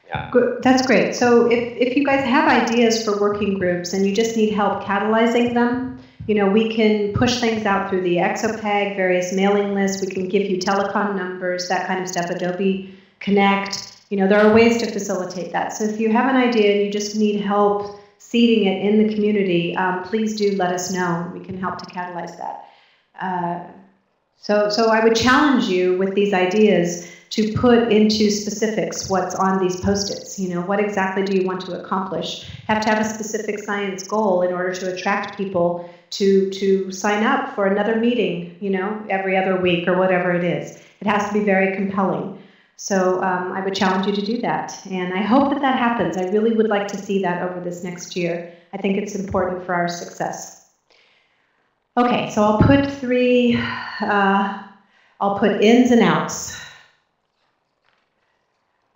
S8: Yeah.
S4: Good. That's great. So if you guys have ideas for working groups and you just need help catalyzing them, we can push things out through the Exopag, various mailing lists. We can give you telecom numbers, that kind of stuff, Adobe Connect. There are ways to facilitate that. So if you have an idea and you just need help seeding it in the community, please do let us know. We can help to catalyze that. So I would challenge you with these ideas to put into specifics what's on these Post-its. What exactly do you want to accomplish? Have to have a specific science goal in order to attract people to sign up for another meeting, every other week or whatever it is. It has to be very compelling. So I would challenge you to do that. And I hope that happens. I really would like to see that over this next year. I think it's important for our success. Okay, so I'll put I'll put ins and outs.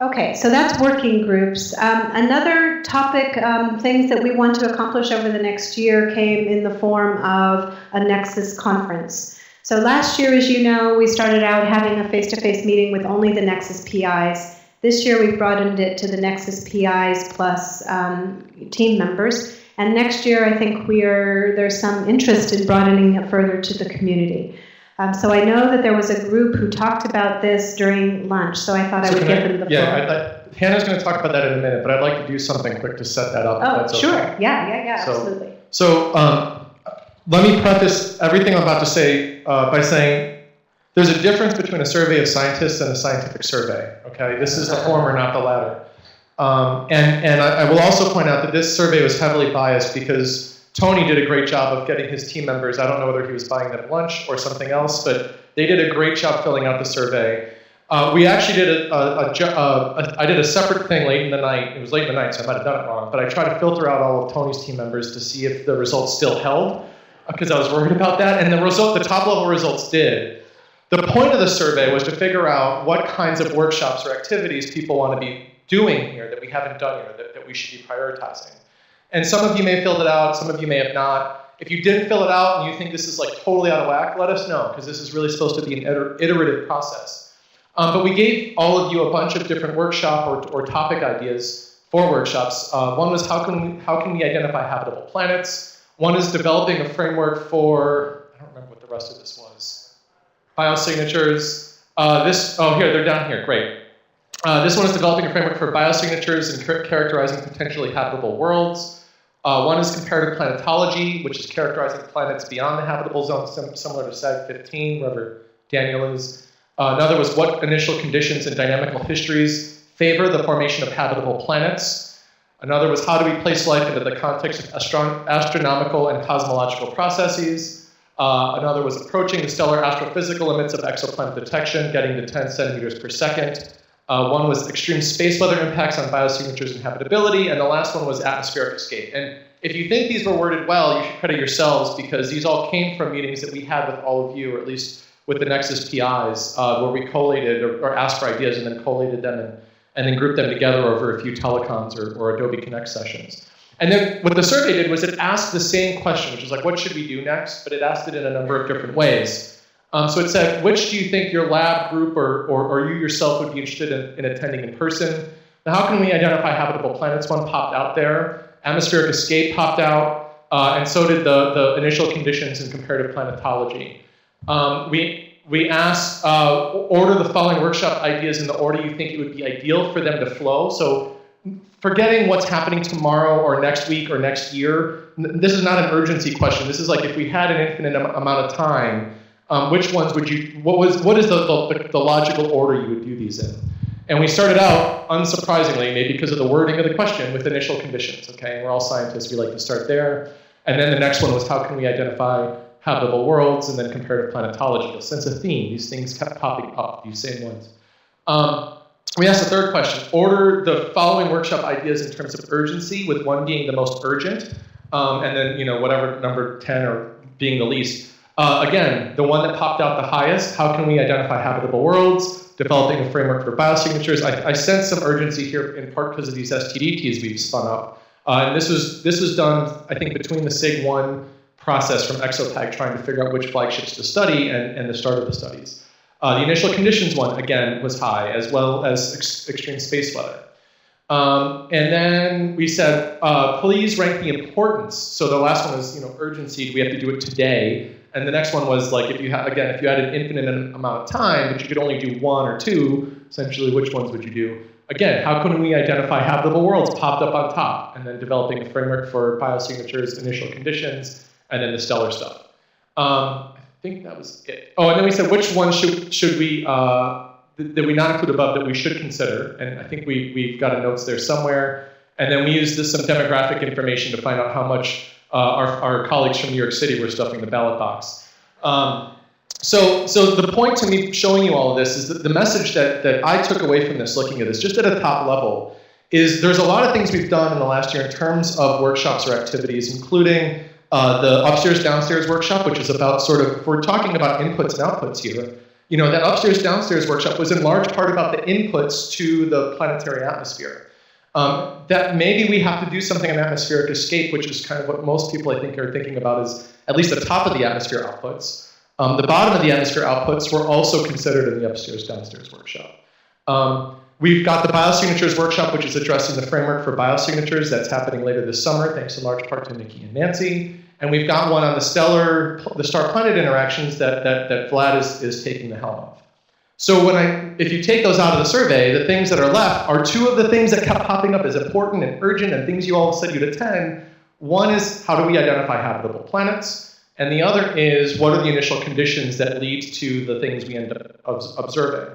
S4: Okay, so that's working groups. Another topic, things that we want to accomplish over the next year came in the form of a NExSS conference. So last year, as you know, we started out having a face-to-face meeting with only the NExSS PIs. This year, we've broadened it to the NExSS PIs plus team members. And next year, I think there's some interest in broadening it further to the community. So I know that there was a group who talked about this during lunch, so I thought I would give them the floor.
S9: Yeah, Hannah's going to talk about that in a minute, but I'd like to do something quick to set that up.
S4: Oh, sure.
S9: Okay.
S4: Yeah, absolutely.
S9: So let me preface everything I'm about to say by saying there's a difference between a survey of scientists and a scientific survey. Okay, this is the former, not the latter. And I will also point out that this survey was heavily biased because Tony did a great job of getting his team members. I don't know whether he was buying them lunch or something else, but they did a great job filling out the survey. We actually did I did a separate thing late in the night. It was late in the night, so I might have done it wrong. But I tried to filter out all of Tony's team members to see if the results still held, because I was worried about that. And the top level results did. The point of the survey was to figure out what kinds of workshops or activities people want to be doing here that we haven't done here, that we should be prioritizing. And some of you may have filled it out, some of you may have not. If you didn't fill it out and you think this is like totally out of whack, let us know, because this is really supposed to be an iterative process. But we gave all of you a bunch of different workshop or topic ideas for workshops. One was how can we identify habitable planets? One is developing a framework for, I don't remember what the rest of this was. Biosignatures. Here, they're down here, great. This one is developing a framework for biosignatures and characterizing potentially habitable worlds. One is comparative planetology, which is characterizing planets beyond the habitable zone, similar to SAG 15, wherever Daniel is. Another was what initial conditions and dynamical histories favor the formation of habitable planets. Another was how do we place life into the context of astronomical and cosmological processes. Another was approaching the stellar astrophysical limits of exoplanet detection, getting to 10 centimeters per second. One was extreme space weather impacts on biosignatures and habitability, and the last one was atmospheric escape. And if you think these were worded well, you should credit yourselves, because these all came from meetings that we had with all of you, or at least with the NExSS PIs, where we collated or asked for ideas and then collated them and then grouped them together over a few telecoms or Adobe Connect sessions. And then what the survey did was it asked the same question, which is like, what should we do next? But it asked it in a number of different ways. So it said, which do you think your lab group or you yourself would be interested in attending in person? Now, how can we identify habitable planets? One popped out there. Atmospheric escape popped out, and so did the initial conditions in comparative planetology. We asked, order the following workshop ideas in the order you think it would be ideal for them to flow. So forgetting what's happening tomorrow or next week or next year, this is not an urgency question. This is like if we had an infinite amount of time, which ones would you, what is the logical order you would do these in? And we started out, unsurprisingly, maybe because of the wording of the question, with initial conditions, okay? And we're all scientists, we like to start there. And then the next one was how can we identify habitable worlds, and then comparative planetology. A sense of theme, these things kept popping up, these same ones. We asked the third question, order the following workshop ideas in terms of urgency, with one being the most urgent, and then whatever number 10 or being the least. Again, the one that popped out the highest, how can we identify habitable worlds, developing a framework for biosignatures. I sense some urgency here in part because of these STDTs we've spun up. And this was done, I think, between the SIG-1 process from ExoPag trying to figure out which flagships to study and the start of the studies. The initial conditions one, again, was high, as well as extreme space weather. And then we said, please rank the importance. So the last one was, urgency. Do we have to do it today? And the next one was like, if you had an infinite amount of time, but you could only do one or two, essentially, which ones would you do? Again, how can we identify habitable worlds popped up on top, and then developing a framework for biosignatures, initial conditions, and then the stellar stuff. I think that was it. Oh, and then we said which ones should we that we not include above that we should consider, and I think we've got a notes there somewhere. And then we used some demographic information to find out how much our colleagues from New York City were stuffing the ballot box. So the point to me showing you all of this is that the message that I took away from this, looking at this, just at a top level, is there's a lot of things we've done in the last year in terms of workshops or activities, including the upstairs-downstairs workshop, which is about sort of, if we're talking about inputs and outputs here, that upstairs-downstairs workshop was in large part about the inputs to the planetary atmosphere. That maybe we have to do something on atmospheric escape, which is kind of what most people I think are thinking about is at least the top of the atmosphere outputs. The bottom of the atmosphere outputs were also considered in the upstairs-downstairs workshop. We've got the biosignatures workshop, which is addressing the framework for biosignatures. That's happening later this summer, thanks in large part to Nikki and Nancy. And we've got one on the star-planet interactions that Vlad is taking the helm of. So if you take those out of the survey, the things that are left are two of the things that kept popping up as important and urgent and things you all said you'd attend. One is how do we identify habitable planets? And the other is what are the initial conditions that lead to the things we end up observing?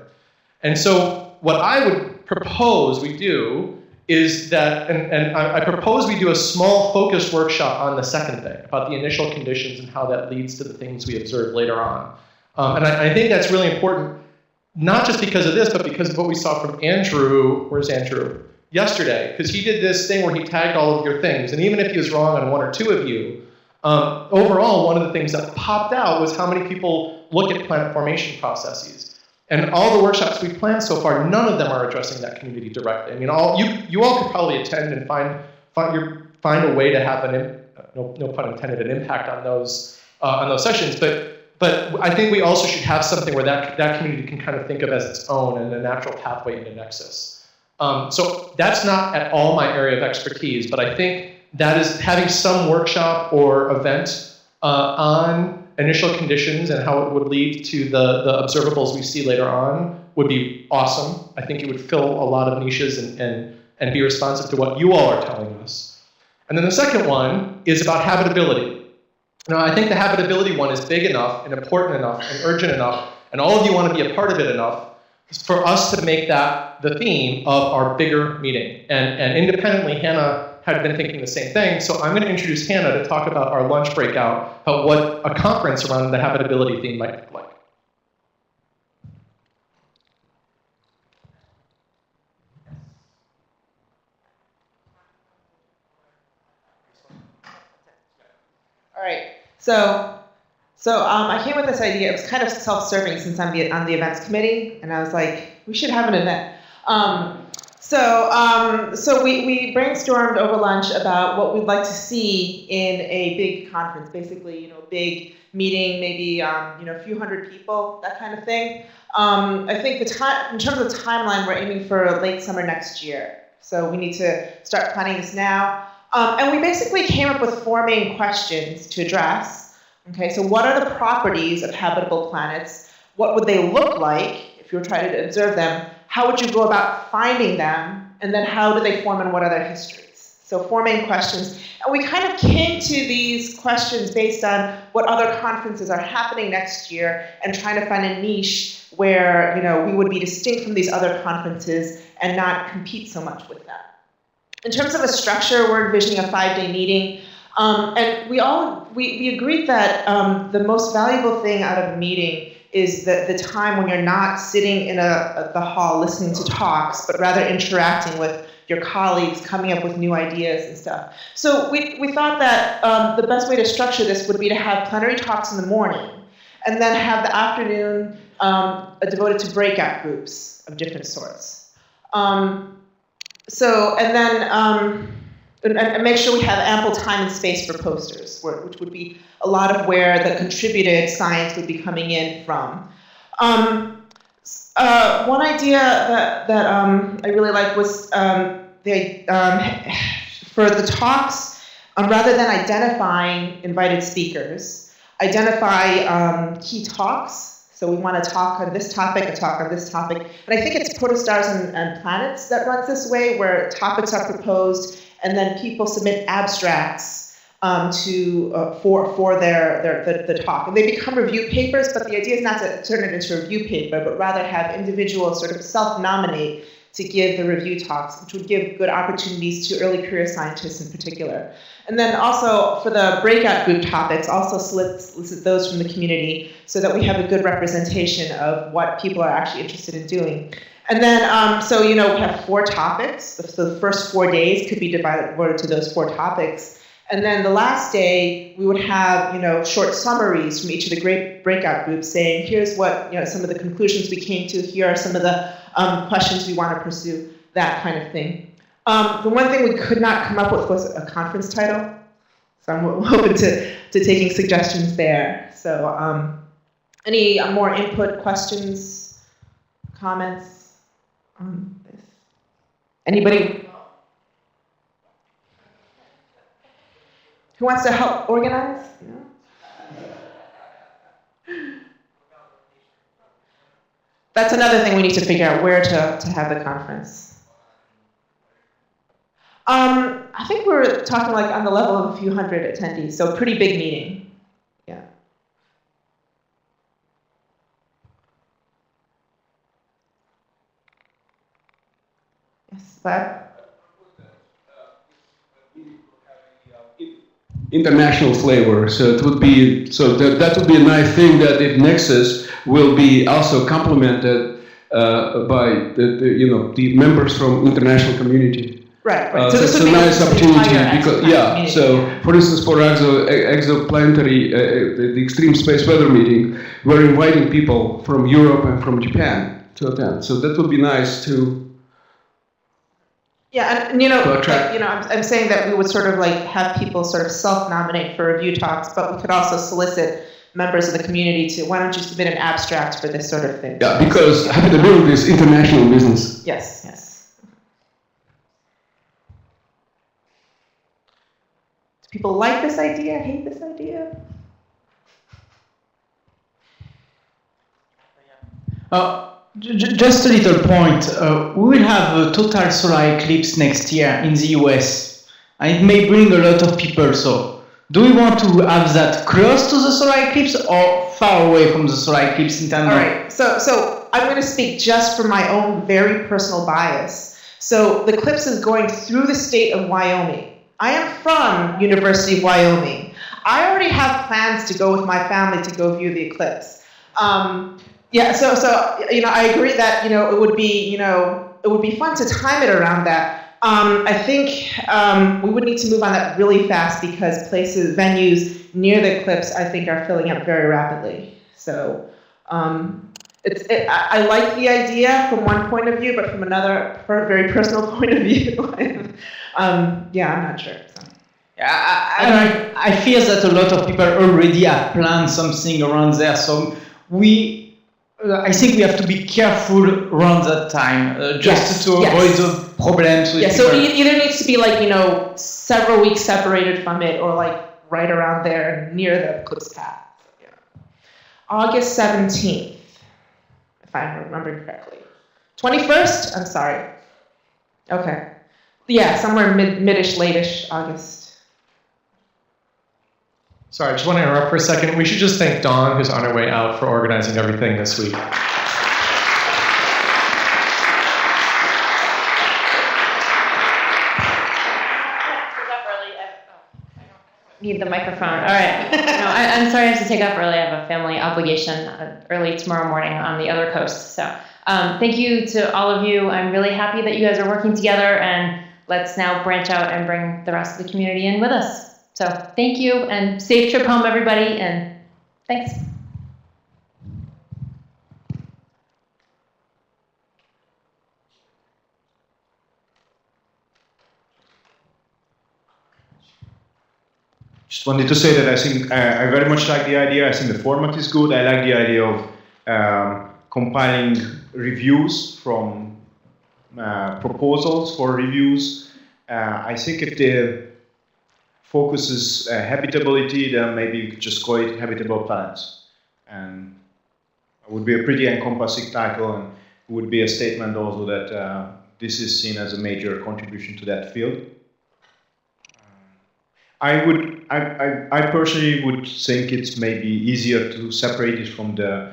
S9: And so what I would propose we do is that, and I propose we do a small focused workshop on the second thing, about the initial conditions and how that leads to the things we observe later on. And I think that's really important, not just because of this, but because of what we saw from Andrew, where's Andrew? Yesterday, because he did this thing where he tagged all of your things, and even if he was wrong on one or two of you, Overall, one of the things that popped out was how many people look at planet formation processes. And all the workshops we've planned so far, none of them are addressing that community directly. I mean, you all could probably attend and find a way to have no pun intended, an impact on those sessions. But I think we also should have something where that community can kind of think of as its own and a natural pathway into NExSS. So that's not at all my area of expertise, but I think that is having some workshop or event on initial conditions and how it would lead to the observables we see later on would be awesome. I think it would fill a lot of niches and be responsive to what you all are telling us. And then the second one is about habitability. Now, I think the habitability one is big enough and important enough and urgent enough, and all of you want to be a part of it enough for us to make that the theme of our bigger meeting. And independently, Hannah had been thinking the same thing, so I'm going to introduce Hannah to talk about our lunch breakout, about what a conference around the habitability theme might look like.
S10: All right, so I came with this idea. It was kind of self-serving since I'm on the events committee, and I was like, we should have an event. So we brainstormed over lunch about what we'd like to see in a big conference, basically, big meeting, maybe a few hundred people, that kind of thing. I think in terms of timeline, we're aiming for late summer next year. So we need to start planning this now. And we basically came up with 4 main questions to address. Okay, so what are the properties of habitable planets? What would they look like if you were trying to observe them? How would you go about finding them? And then how do they form and what are their histories? So 4 main questions. And we kind of came to these questions based on what other conferences are happening next year and trying to find a niche where we would be distinct from these other conferences and not compete so much with them. In terms of a structure, we're envisioning a 5-day meeting. And we agreed that the most valuable thing out of a meeting is the time when you're not sitting in the hall listening to talks, but rather interacting with your colleagues, coming up with new ideas and stuff. So we thought that the best way to structure this would be to have plenary talks in the morning, and then have the afternoon devoted to breakout groups of different sorts. And make sure we have ample time and space for posters, which would be a lot of where the contributed science would be coming in from. One idea that I really like was for the talks, rather than identifying invited speakers, identify key talks. So we want to talk on this topic, a talk on this topic. And I think it's Protostars and Planets that runs this way, where topics are proposed and then people submit abstracts for the talk. And they become review papers, but the idea is not to turn it into a review paper, but rather have individuals sort of self-nominate to give the review talks, which would give good opportunities to early career scientists in particular. And then also for the breakout group topics, also solicit those from the community so that we have a good representation of what people are actually interested in doing. And then, we have 4 topics. So the first 4 days could be devoted to those 4 topics. And then the last day, we would have, short summaries from each of the great breakout groups saying, here's what, some of the conclusions we came to, here are some of the questions we want to pursue, that kind of thing. The one thing we could not come up with was a conference title. So I'm open to taking suggestions there. So any more input, questions, comments on this? Anybody who wants to help organize? That's another thing we need to figure out, where to have the conference. I think we're talking like on the level of a few hundred attendees, so pretty big meeting. Yeah. Yes, Bob?
S3: International flavor, so it would be that would be a nice thing, that if NExSS will be also complemented by the members from international community.
S10: Right.
S3: So
S10: this
S3: it's
S10: would
S3: a
S10: be
S3: nice
S10: the
S3: opportunity
S10: entire
S3: because,
S10: exoplanet
S3: so
S10: community.
S3: for instance, for exoplanetary, the Extreme Space Weather Meeting, we're inviting people from Europe and from Japan to attend. So that would be nice to.
S10: Yeah, and I'm saying that we would sort of like have people sort of self-nominate for review talks, but we could also solicit members of the community to, why don't you submit an abstract for this sort of thing?
S3: Yeah, because habitability is international business.
S10: Yes. Do people like this idea, hate this idea?
S11: Just a little point. We will have a total solar eclipse next year in the US, and it may bring a lot of people. So, do we want to have that close to the solar eclipse or far away from the solar eclipse in terms
S10: All right. So I'm going to speak just from my own very personal bias. So the eclipse is going through the state of Wyoming. I am from University of Wyoming. I already have plans to go with my family to go view the eclipse. I agree that it would be fun to time it around that. I think we would need to move on that really fast because venues near the eclipse, I think, are filling up very rapidly. So I like the idea from one point of view, but from another very personal point of view, I'm not sure. So.
S11: I fear that a lot of people already have planned something around there. So I think we have to be careful around that time, just to avoid the problems with
S10: so
S11: people.
S10: it either needs to be several weeks separated from it, or right around there near the eclipse path. Yeah. August 17th, if I'm remembering correctly. 21st? I'm sorry. Okay. Yeah, somewhere mid-ish, late-ish August.
S9: Sorry, I just want to interrupt for a second. We should just thank Dawn, who's on her way out, for organizing everything this week.
S12: Need the microphone. All right. No, I'm sorry I have to take off early. I have a family obligation early tomorrow morning on the other coast. So thank you to all of you. I'm really happy that you guys are working together, and let's now branch out and bring the rest of the community in with us. So thank you, and safe trip home, everybody, and thanks.
S13: Just wanted to say that I think I very much like the idea. I think the format is good. I like the idea of compiling reviews from proposals for reviews. I think if the focus is habitability, then maybe you could just call it Habitable Planets. And it would be a pretty encompassing title, and it would be a statement also that this is seen as a major contribution to that field. I personally would think it's maybe easier to separate it from the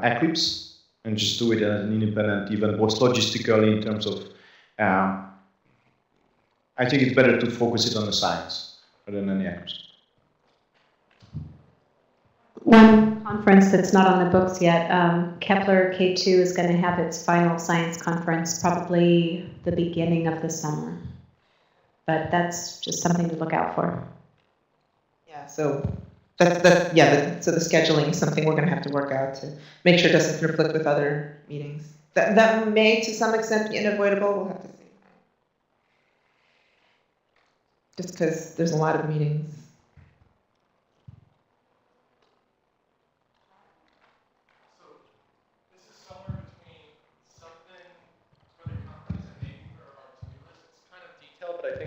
S13: eclipse and just do it as an independent event, both logistically in terms of, I think it's better to focus it on the science rather than the eclipse.
S4: One conference that's not on the books yet, Kepler K2 is going to have its final science conference probably the beginning of the summer. But that's just something to look out for.
S10: Yeah, so so the scheduling is something we're going to have to work out to make sure it doesn't conflict with other meetings. That may, to some extent, be unavoidable. We'll have to see. Just because there's a lot of meetings.
S9: So this is somewhere between something for the conference and maybe for our to-do list. It's kind of detailed, but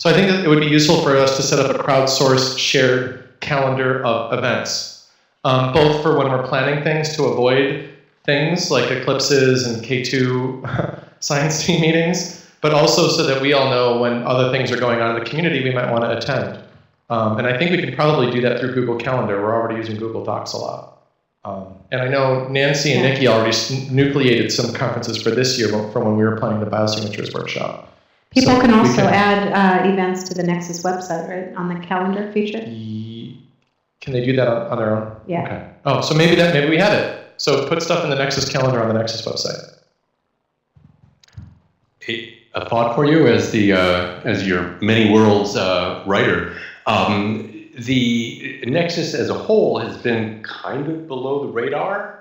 S9: I think that it would be useful for us to set up a crowdsourced shared calendar of events, both for when we're planning things to avoid things like eclipses and K2 science team meetings, but also so that we all know when other things are going on in the community we might want to attend. And I think we can probably do that through Google Calendar. We're already using Google Docs a lot. And I know Nancy and Nikki already nucleated some conferences for this year from when we were planning the biosignatures workshop.
S4: People
S9: So
S4: can
S9: we
S4: also add events to the Nexus website, right, on the calendar feature?
S9: Can they do that on their own?
S4: Yeah.
S9: Okay. Oh, so maybe we had it. So put stuff in the Nexus calendar on the Nexus website.
S14: a thought for you as your many worlds writer. The Nexus as a whole has been kind of below the radar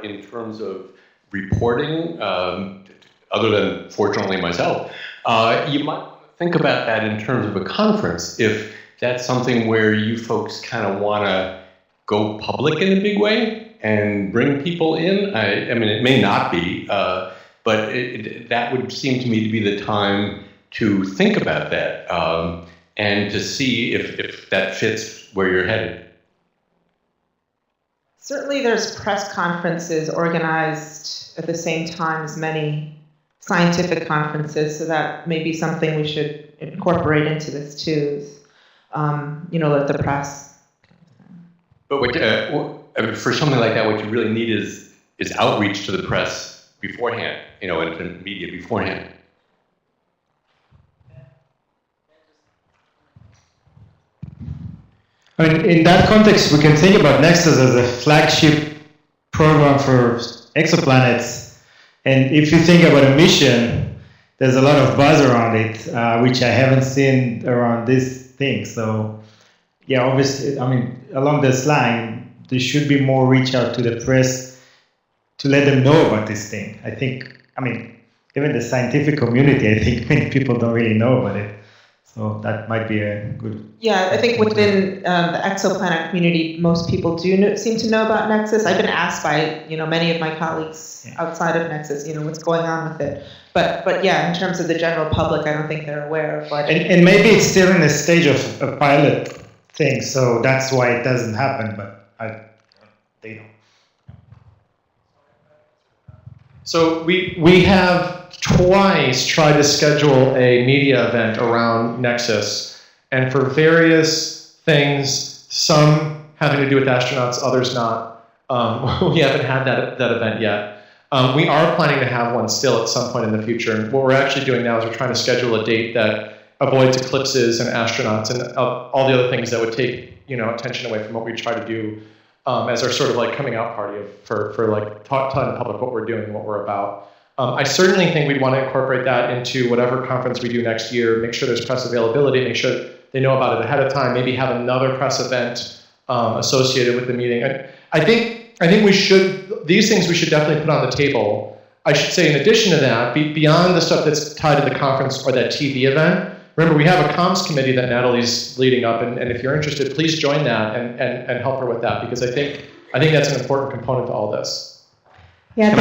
S14: in terms of reporting, other than fortunately myself. You might think about that in terms of a conference, if that's something where you folks kind of want to go public in a big way and bring people in. I mean, it may not be, but that would seem to me to be the time to think about that and to see if that fits where you're headed.
S10: Certainly there's press conferences organized at the same time as many scientific conferences, so that may be something we should incorporate into this too, let the press.
S14: But for something like that, what you really need is outreach to the press beforehand, and to media beforehand.
S15: I mean, in that context, we can think about NExSS as a flagship program for exoplanets. And if you think about a mission, there's a lot of buzz around it, which I haven't seen around this thing. So, yeah, obviously, I mean, along this line, there should be more reach out to the press to let them know about this thing. I think, even the scientific community, I think many people don't really know about it. So that might be a good...
S10: Yeah, I think within the exoplanet community, most people do seem to know about NExSS. I've been asked by many of my colleagues outside of NExSS, what's going on with it. But yeah, in terms of the general public, I don't think they're aware of what...
S15: And maybe it's still in the stage of a pilot thing, so that's why it doesn't happen, but they don't.
S9: So we have twice tried to schedule a media event around NExSS, and for various things, some having to do with astronauts, others not, we haven't had that event yet. We are planning to have one still at some point in the future, and what we're actually doing now is we're trying to schedule a date that avoids eclipses and astronauts and all the other things that would take attention away from what we try to do as our sort of like coming out party for telling the public what we're doing and what we're about. I certainly think we'd want to incorporate that into whatever conference we do next year, make sure there's press availability, make sure they know about it ahead of time, maybe have another press event associated with the meeting. I think these things we should definitely put on the table. I should say in addition to that, beyond the stuff that's tied to the conference or that TV event, remember we have a comms committee that Natalie's leading up, and if you're interested, please join that and help her with that, because I think that's an important component to all this.
S4: Yeah,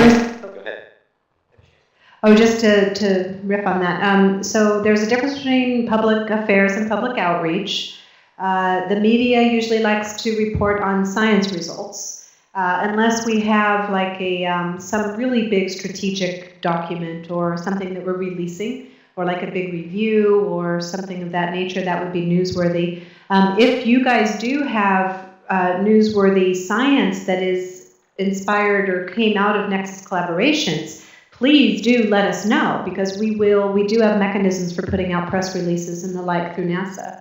S4: just to riff on that. So there's a difference between public affairs and public outreach. The media usually likes to report on science results, unless we have like some really big strategic document or something that we're releasing, or like a big review or something of that nature that would be newsworthy. If you guys do have newsworthy science that is inspired or came out of NExSS collaborations, please do let us know, because we do have mechanisms for putting out press releases and the like through NASA.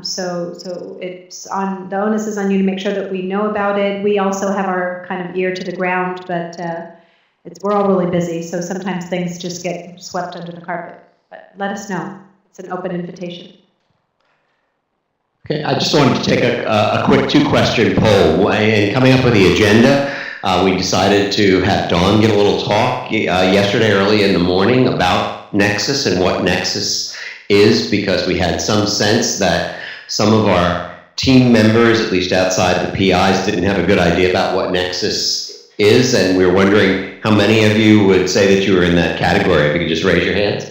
S4: So it's the onus is on you to make sure that we know about it. We also have our kind of ear to the ground, but we're all really busy, so sometimes things just get swept under the carpet. But let us know. It's an open invitation.
S8: Okay, I just wanted to take a quick two-question poll. In coming up with the agenda, we decided to have Dawn give a little talk yesterday early in the morning about NExSS and what NExSS is, because we had some sense that some of our team members, at least outside the PIs, didn't have a good idea about what NExSS is, and we were wondering how many of you would say that you were in that category. If you could just raise your hands.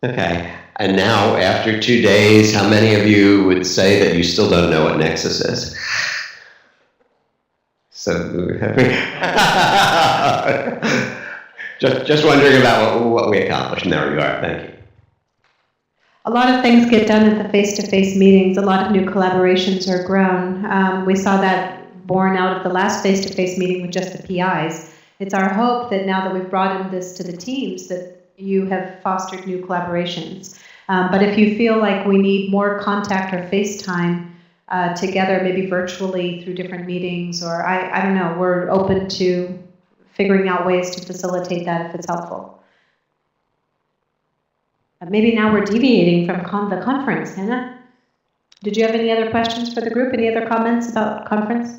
S8: Okay, and now after 2 days, how many of you would say that you still don't know what NExSS is? So, just wondering about what we accomplished in that regard. Thank you.
S4: A lot of things get done at the face-to-face meetings. A lot of new collaborations are grown. We saw that born out of the last face-to-face meeting with just the PIs. It's our hope that now that we've broadened this to the teams, that you have fostered new collaborations. But if you feel like we need more contact or FaceTime together, maybe virtually through different meetings, or I don't know, we're open to figuring out ways to facilitate that if it's helpful. Maybe now we're deviating from the conference. Hannah, did you have any other questions for the group? Any other comments about conference?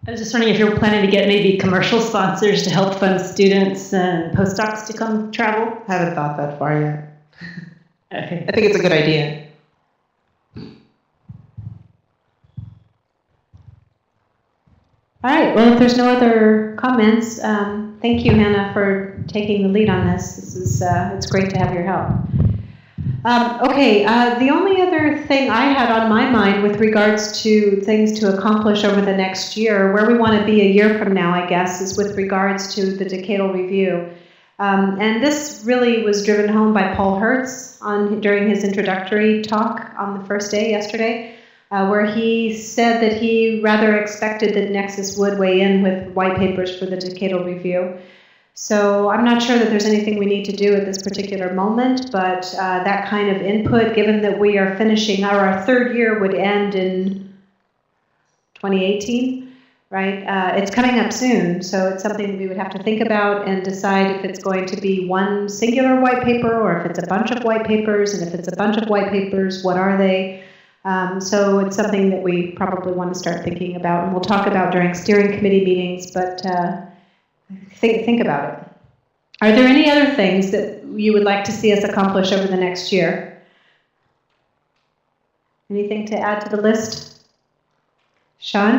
S16: I was just wondering if you're planning to get maybe commercial sponsors to help fund students and postdocs to come travel?
S10: I haven't thought that far yet.
S16: Okay.
S10: I think it's a good idea.
S4: All right, well, if there's no other comments, thank you, Hannah, for taking the lead on this. This is, it's great to have your help. The only other thing I had on my mind with regards to things to accomplish over the next year, where we want to be a year from now, I guess, is with regards to the decadal review. And this really was driven home by Paul Hertz during his introductory talk on the first day yesterday, where he said that he rather expected that NExSS would weigh in with white papers for the decadal review. So I'm not sure that there's anything we need to do at this particular moment, but that kind of input, given that we are finishing, our third year would end in 2018, right? It's coming up soon, so it's something that we would have to think about and decide if it's going to be one singular white paper or if it's a bunch of white papers, and if it's a bunch of white papers, what are they? So it's something that we probably want to start thinking about, and we'll talk about during steering committee meetings, but think about it. Are there any other things that you would like to see us accomplish over the next year? Anything to add to the list? Sean?
S9: The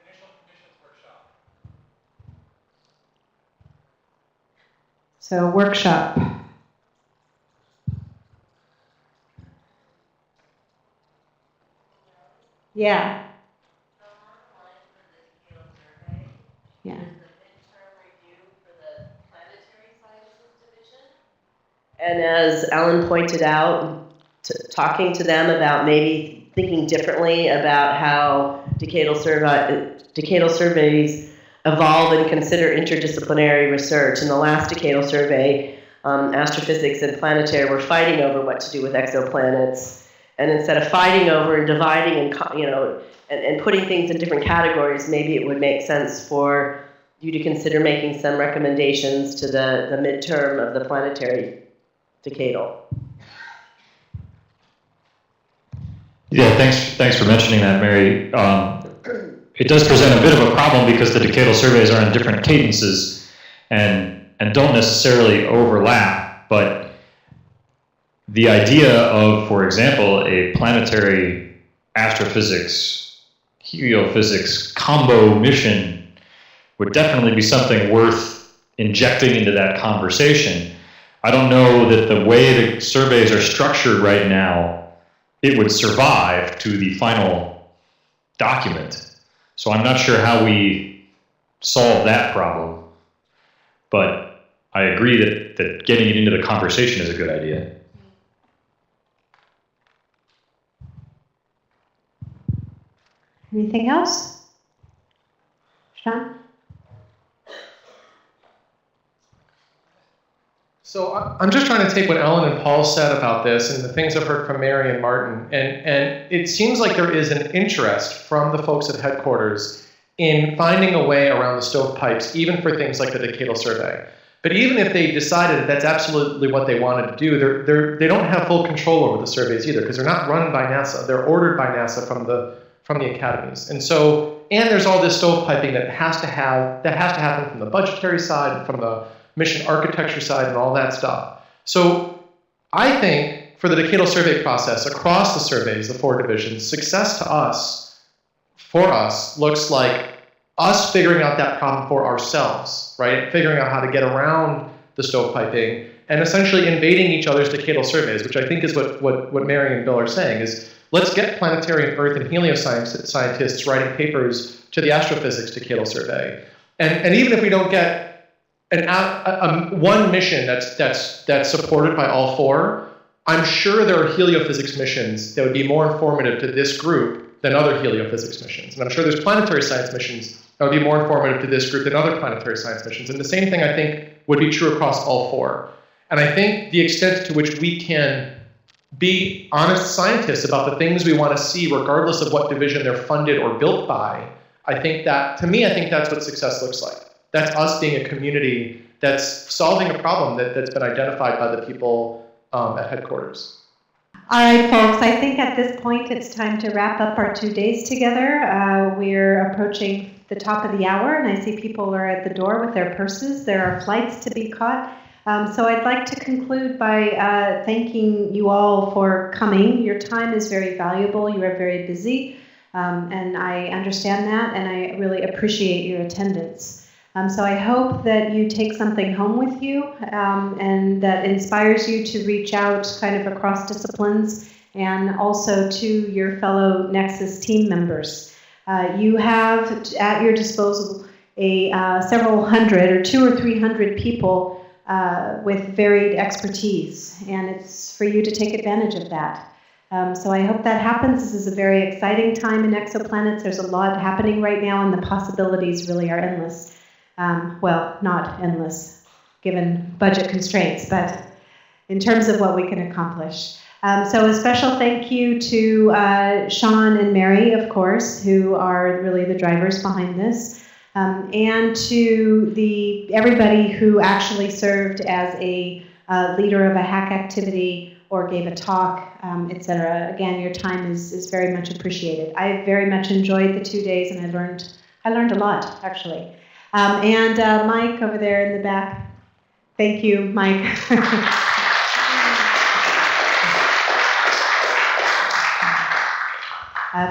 S9: initial conditions workshop.
S4: So workshop. Yeah. Yeah.
S17: And as Ellen pointed out, talking to them about maybe thinking differently about how decadal surveys evolve and consider interdisciplinary research. In the last decadal survey, astrophysics and planetary were fighting over what to do with exoplanets. And instead of fighting over and dividing and putting things in different categories, maybe it would make sense for you to consider making some recommendations to the midterm of the planetary decadal.
S5: Yeah, thanks for mentioning that, Mary. It does present a bit of a problem because the decadal surveys are in different cadences and don't necessarily overlap, but the idea of, for example, a planetary astrophysics, heliophysics combo mission would definitely be something worth injecting into that conversation. I don't know that the way the surveys are structured right now, it would survive to the final document. So I'm not sure how we solve that problem, but I agree that getting it into the conversation is a good idea.
S4: Anything else? Sean?
S9: So I'm just trying to take what Ellen and Paul said about this and the things I've heard from Mary and Martin, and it seems like there is an interest from the folks at headquarters in finding a way around the stovepipes, even for things like the decadal survey. But even if they decided that that's absolutely what they wanted to do, they don't have full control over the surveys either, because they're not run by NASA. They're ordered by NASA from the academies. And there's all this stovepiping that has to happen from the budgetary side and from the mission architecture side and all that stuff. So I think for the decadal survey process, across the surveys, the 4 divisions, success for us, looks like us figuring out that problem for ourselves, right? Figuring out how to get around the stovepiping and essentially invading each other's decadal surveys, which I think is what Mary and Bill are saying, is let's get planetary and Earth and helioscience scientists writing papers to the astrophysics decadal survey. And even if we don't get one mission that's supported by all 4, I'm sure there are heliophysics missions that would be more informative to this group than other heliophysics missions. And I'm sure there's planetary science missions that would be more informative to this group than other planetary science missions. And the same thing, I think, would be true across all 4. And I think the extent to which we can be honest scientists about the things we want to see, regardless of what division they're funded or built by, I think that's what success looks like. That's us being a community that's solving a problem that's been identified by the people at headquarters.
S4: All right, folks, I think at this point it's time to wrap up our 2 days together. We're approaching the top of the hour, and I see people are at the door with their purses. There are flights to be caught. So I'd like to conclude by thanking you all for coming. Your time is very valuable. You are very busy, and I understand that, and I really appreciate your attendance. So I hope that you take something home with you and that inspires you to reach out kind of across disciplines and also to your fellow Nexus team members. You have at your disposal several hundred or 200 or 300 people with varied expertise, and it's for you to take advantage of that. So I hope that happens. This is a very exciting time in exoplanets. There's a lot happening right now, and the possibilities really are endless. Well, not endless, given budget constraints, but in terms of what we can accomplish. So a special thank you to Sean and Mary, of course, who are really the drivers behind this, and to everybody who actually served as a leader of a hack activity or gave a talk, etc. Again, your time is very much appreciated. I very much enjoyed the 2 days, and I learned a lot, actually. And Mike over there in the back, thank you, Mike.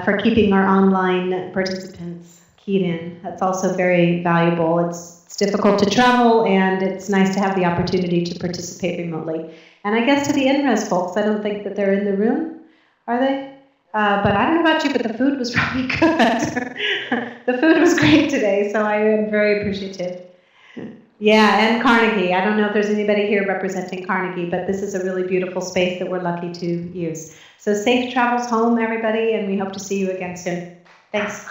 S4: For keeping our online participants keyed in. That's also very valuable. It's difficult to travel, and it's nice to have the opportunity to participate remotely. And I guess to the NRES folks, I don't think that they're in the room, are they? But I don't know about you, but the food was really good. The food was great today, so I am very appreciative. Yeah, and Carnegie. I don't know if there's anybody here representing Carnegie, but this is a really beautiful space that we're lucky to use. So safe travels home, everybody, and we hope to see you again soon. Thanks.